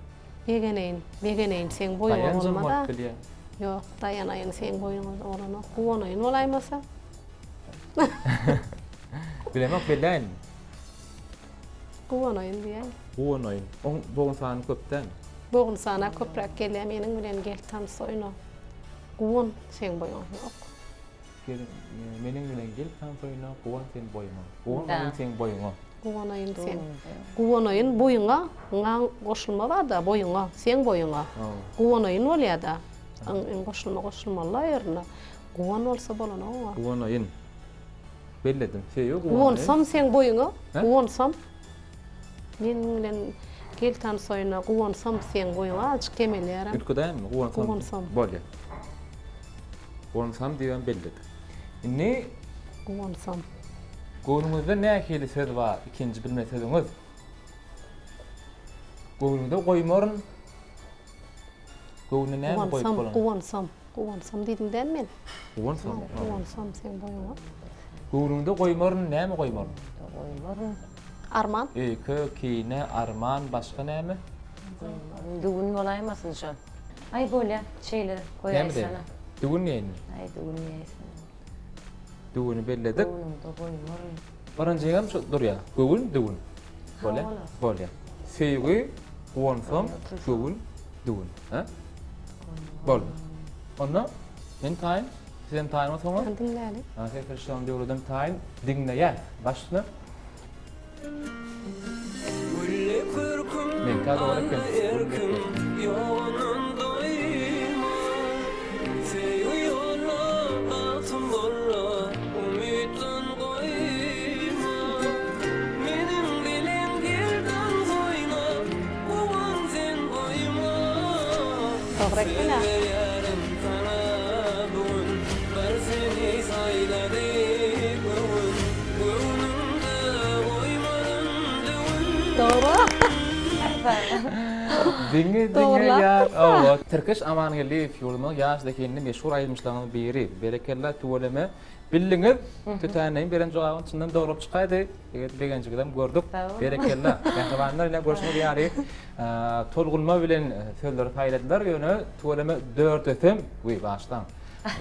Begeneyn sen boyuňa Dayanjem bolmada. bolup bilýär. Yok, dayanayın sen boyuňa olana. Kuwan oyun olaýmasa? Bilemek bilen. Kuwan oyun diýär. Kuwan oyun. On boğun sany köpden. Boğun sana köprek gelýär meniň bilen gel tans oyna. Kuwan sen boyuňa yok. Menin bilen gel tans oyna. Kuwan sen boyuňa. Kuwan Da. oyun sen boyuňa. Kuwan oyun sen. Kuwan oyun boyuňa ňa goşulma bar da boyuňa, sen boyuňa. Kuwan oyun bolýar da. Aň goşulmalar ýerine. Kuwan bolsa bolana o. Kuwan oyun. Belledim. Şey yok. Kuwan sam sen boyuňa. He? Kuwan sam. Meniň bilen gel tans oyna. Kuwan sam sen boyuňa açyk kemelýär. Ülkeden mi? Kuwan Kuwan sam. sam. Bolýar. Kuwan sam diýen belledim. Ne Kuwan sam. Goňumyzda nähili söz bar? İkinji bilme sözüňiz. Goňumda goýmaryn. Goňuna näme Kuwan goýup sam, bolan? kuwan sam. Kuwan sam diýdim den men. Kuwan sam. Kuwan sam sen boyuňa. Goňumda goýmaryn näme goýmaryn? Oymarın. Arman. Öýke, kine, arman, başga näme? Düğün olaymasın şu an. Ay böyle şeyler Näme koyarsana. diýen? Düğün näme? Ay düğün neyse. Düğünü belledik. Düğünümde koymarın. Baranjygam şu durýar. Göwün, düğün. Bolýar. Bolýar. Bolýar. Söýgi, kuwan sam, göwün, düğün. Ha? Bol. Onda men taýyn, sen taýyn bolsaňa? Dinläli. Ha, sen Kristýan diýerdim taýyn, diňleýär. Başlyna. Men ka dogry eken. Dogry gela. Doğru. Diňe Doğrular. ýar. Awa, Türkiş Amangeliýew ýolunyň ýaşdakyny meşhur aýdymyşlarynyň biri. Berekella tuwalama bildiňiz. Tütäneň beren jogabyň çyndan dogrup çykaýdy. Begenjigem gördük. Berekella. Ýa-da ile görüşmek ýary. Tolgulma bilen sözleri paýladylar. Ýöne tuwalama 4 ötüm. Uy, başdan.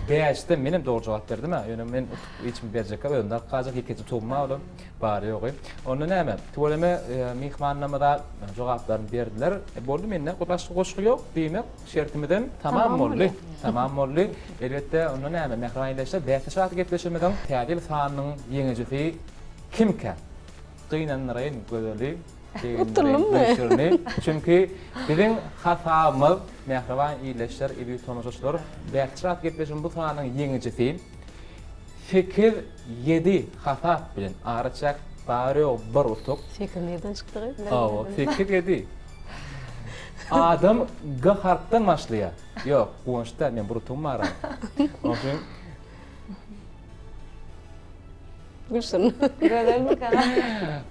Beýişde menim dogry jogap berdim ha. Ýöne men hiç mi berjek abi? Onda gazak ikisi tugma bolum. Bary ýogy. Onda näme? Tuwalama mehmannamada jogaplaryny berdiler. Boldy mende goşgy goşgy ýok. Diýmek şertimden tamam boldy. Tamam boldy. Elbetde onda näme? Mehraýleşde bäti şahat gepleşmeden tädil sanynyň ýeňejisi kimkä? Gynanlaryň gözeli. Oturdum mu? Çünkü bizim hatamız mehriban iyileşler, iyi tanışlar. Berçrat gepleşim bu sanynyň ýeňejisi 8-7 hata bilen araçak bary bir utuk. Fikir nereden çıktı? Awa 8-7. Adam G harfdan başlaýar. Yok, goňşda men bir utum var. Oňşun Gülsün. Görelim mi kadar?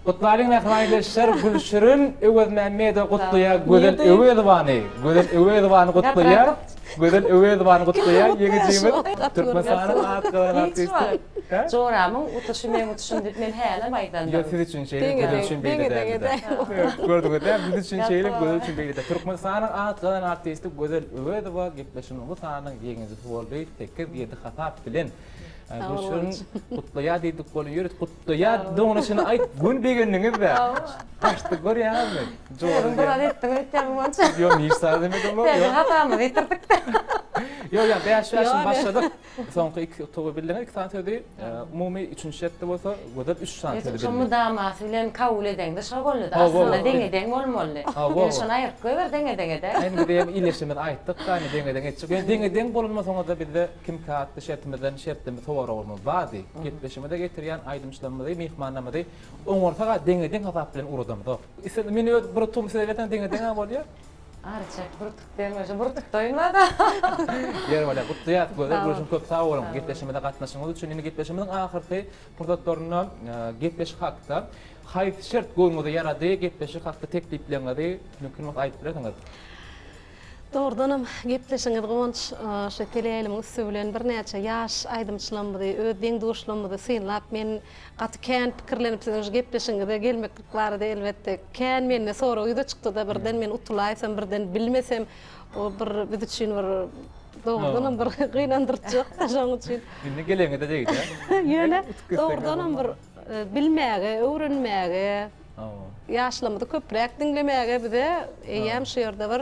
Kutlaryň nähmaýleşler Gülşirin Öwed Mämmede gutlaýar, Gözel Öwedwany, Gözel Öwedwany gutlaýar, Gözel Öwedwany gutlaýar, ýegijimiz Türkmenistanyň atgalan artisti. Joramın utuşu men utuşum dip men häle maýdanda. Ýa siz üçin şeýle Gözel üçin beýledi. Gördüňiz-de biz üçin şeýle Gözel üçin beýledi. Türkmenistanyň atgalan artisti Gözel Öwedwa gepleşini bu sanyň ýeňejisi boldy, 8-7 hata bilen. Gülşirin kutlaýar diýdik bolan ýöret kutlaýar doňuşyny aýt gün begenliňiz de. Taşdy görýärmi? Jorum burada etdim etdim monça. Yo, niş sardım edim o. Ben hatamı getirdik de. Yok ya 5 yaşın Yani. başladık. Soňky 2 togy bildiňi 2 saat ödi. Umumy 3-nji şertde bolsa, gödür 3 saat ödi. Şoňmy damat bilen kabul edeňde şol boldy. Ha, bo. Aslında deňe bolmaly. Ha, bo. Men şonu aýryp goýber deňe de. Ayni bir ileşmede aýtdyk, aýny deňeden geçip. Deňeden bolmasaňa da bizde kim kaatly şertiminden şertimiz howara bolmaly. Bady, gitleşmede getirýän aýdymçylymyzy, mehmannamyzy oňortaga deňeden hasap bilen uradymdy. Isen meni bir tum sebeten deňeden bolýar. Arçak burtuk demese burtuk doýmadı. Yer wala gutdyat göder bolşun köp sag bolun. Gitleşmede gatnaşyňyz üçin indi gitleşmeden ahyrky fırsatlaryny gitleşik hakda haýy şert goýmady ýarady, gitleşik hakda teklipleňleri mümkin wagt aýdyp berýärsiňiz. Doğrudanım gepleşiňiz goňç şu teleýelimiň üstü bilen bir näçe ýaş aýdymçylymyzy, ödeň duşlymyzy synlap men gaty kän pikirlenip siziň gepleşiňizde gelmeklik barada elbetde kän menne sonra ýyda çykdy da birden men utulaýsam birden bilmesem o bir biz üçin bir doğrudanım bir gynandyrjak şoň üçin. Indi geleňe de diýdi. Ýöne doğrudanım bir bilmäge, öwrenmäge, ýaşlymyzy köprek diňlemäge bize ýem şu ýerde bir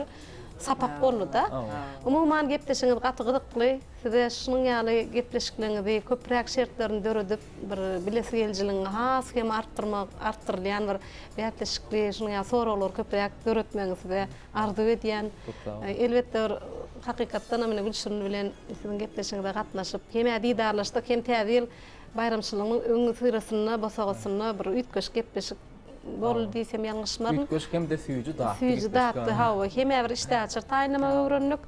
sapap boldy da. Umuman gepleşiňiz gaty gyzykly. Size şunyň ýaly gepleşikleňizi köprek şertlerini döredip bir bilesi geljiligiň has hem arttyrylýan bir gepleşikli şunyň ýaly soralar köprek döretmeňizde arzu edýän. Elbetde hakykatdan mene Gülşürün bilen sizin gepleşiňizde gatnaşyp hem diýdarlaşdyk hem täzir bayramçylygynyň öňü syrasynda basagasyna bir üýtgeş gepleşik boldy diýsem ýalňyşmyň. Üýtgeş hem de süýjü da. Süýjü dapdy hawa. Hem bir iştäçir taýlama öwrenlik.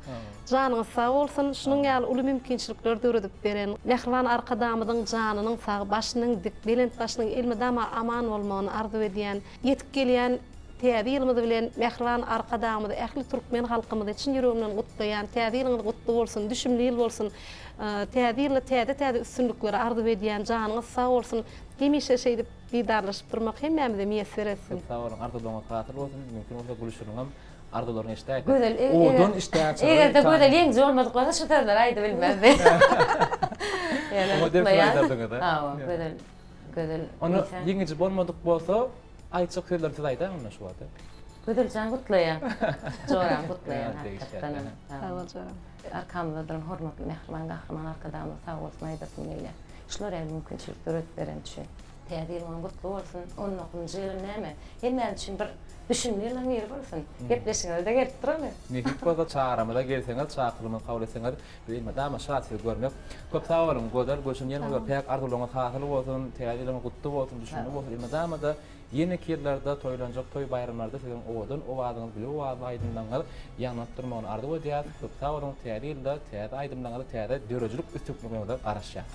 Janyňyz sag bolsun, şunyň ýaly uly mümkinçilikler döredip beren. Mehriban arkadamyň janynyň sag, başynyň dik, belent başynyň ilmidama aman bolmagyny arzu edýän, ýetip gelýän täzirimiz bilen mehriban arkadamyzy ähli türkmen halkymyzy için ýüregimden gutlaýan, täziriniz gutly bolsun, düşümli bolsun. Täzirle täze üstünlikleri arzu edýän janyňyz sag bolsun. Hemişe şeýdip diýdarlaşyp durmak hemmemize meýesser etsin. Sag bolun, arzulyňyz gatyr bolsun, mümkin bolsa Gülşürüň hem arzularyny iştäýär. Gözel. Odun iştäýär. Eger de gözel ýeňji bolmadyklara şu tarzlar aýdy bilmezdi. Ama defaydadyňyz da. Ha, gözel. Onu ýeňji bolmadyk bolsa, aýçyk sözler siz aýdan onda şu wagtda. Gözel jan gutlaýan. Joran gutlaýan. Değişikler. Sag bolsun. Arkamda duran hormatly mehriban gahryman arkadaşlar sag bolsun aýdasyn gelýär. Şular el mümkinçilikler ötberen üçin. Täzirimiň gutly bolsun, 10-njy ýyl näme? Hemmen üçin bir düşünmeli ýeri bolsun. Gepleşiňiz de gelip duramy. Nehik bolsa çağıramyda gelseňiz, çağırlymy kabul etseňiz, bilme dama şahaty görmek. Köp sag bolun, gözel goşun ýene pek arzulyňyz hasyl bolsun, täzirimiň gutly bolsun, düşünme bolsun, bilme dama da yeni kirlerde toylanacak toy bayramlarda sizin oğudun, o vaadınız bile o vaadlı aydınlanır, yanıp durmağını ardı o diyat, köp sağ olun, tiyadıyla, tiyada aydınlanır, tiyada döröcülük üstüklüğünü da araşacak.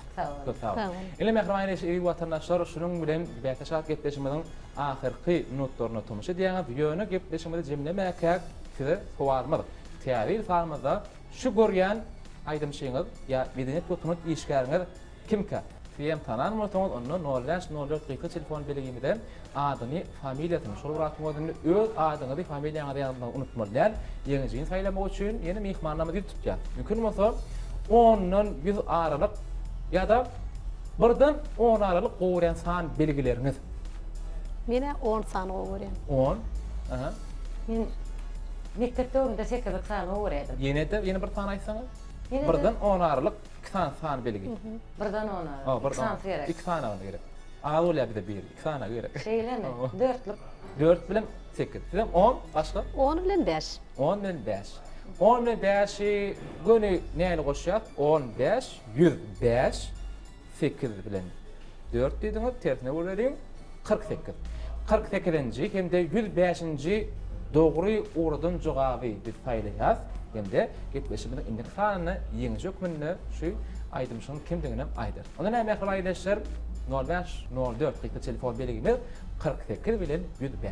Köp sağ olun. İle mehriman eşi vatandaşlar, şunun bilen Bäteşat gepleşimizin ahirki notlarını tutumuşu diyana, yönü gepleşimizde cemlemekek size kovarmadık. Tiyadıyla sağlamada şu görgen aydımşığınız, ya medeniyet tutunut işgäriniz kimke? Fiyem tananmırsanız onu 0-04 qıyqı telefon beligimden adyny, familiýasyny, şol wagtymyzda öz adyňyzy, familiýaňyzy ýazmagy unutmadylar. Ýeňijiň saýlamak üçin ýene mehmannamyzy tutýar. Mümkin bolsa 10-dan 100 aralyk ýa-da 1-den 10 aralyk gowran san belgileriniz. Mene 10 sany gowran. 10. Aha. Men mektepde orunda sekerlik sany öwredip. Ýene bir san aýtsaňyz. 1-den 10 aralyk 2 san belgi. 1-den 10 aralyk. 2 san gerek. 2 san gerek. Ağolya bir de 1, 2 sana gerek. Şeyleme, 4'lük. 4 bilen 8. Sizem 10, başka? 10 bilen 5. 10 bilen 5. 10 bilen 5'i gönü näle goşýar? 15, 105, 8 bilen 4 diýdiňiz, tersine bolarym 48. 48-nji hem de 105-nji dogry uradan jogaby dip taýlaýar. Hem de gepleşimiň index sanyny ýeňi hökmünde şu aýdymşyň kimdiginem aýdyr. Onda näme aýdyşlar? 05-04 qıyqı telefon beligimiz 48 bilen 105.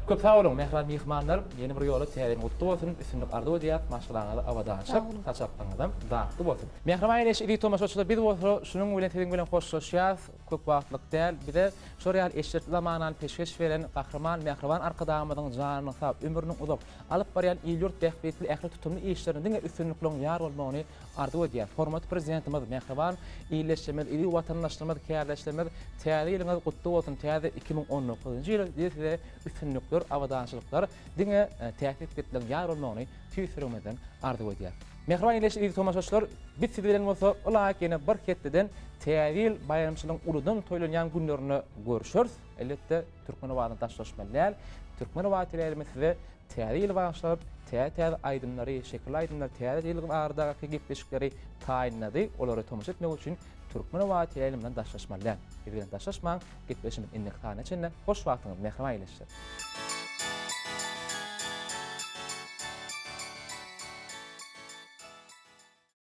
Köp sağ olun mehriban mehmanlar, yeni bir ýola täzeň gutly bolsun, üstünlik ardy diýip maşgalaňyzy awadançyp, taçapdaňyzdan dagdy bolsun. Mehriban eýleş idi tomaşaçylar biz bolsa şunuň bilen teziň bilen hoşlaşýar, köp wagtlyk däl, bir de şoreal eşit zamanan peşkeş beren gahryman mehriban arkadamyň janyny sap, ömrüniň uzak alyp barýan ýurt dähbetli ähli tutumly işlerinde üstünlikleň ýar bolmagyny ardy diýip. Hormat prezidentimiz mehriban iýleşmeli, ili watandaşlarymyz kärleşlemeli, täze ýylyňyz gutly bolsun, täze 2010 2019-njy ýyl diýse üstünlükler, awadançylyklar diňe täsir etdilen ýar bolmagyny tüýsürmeden arzu edýär. Mehriban ýeşil tomaşaçylar, biz bilen bolsa ulak ýene bir ketden täzil bayramçylygyň uludan toýlanýan günlerini görüşürüz. Elbetde Türkmenwadyň daşlaşmalar, Türkmenwady tilerimizde täzil başlap, täze aýdymlary, şekil aýdymlar, täze ýylyň ardaky gepleşikleri taýinlady. Olary tomaşa etmek üçin Türkmenwady tilerim bilen daşlaşmalar. Bilen daşlaşmaň, gepleşimiz innek tane içinde hoş wagtyňyz mehriban ýeşil.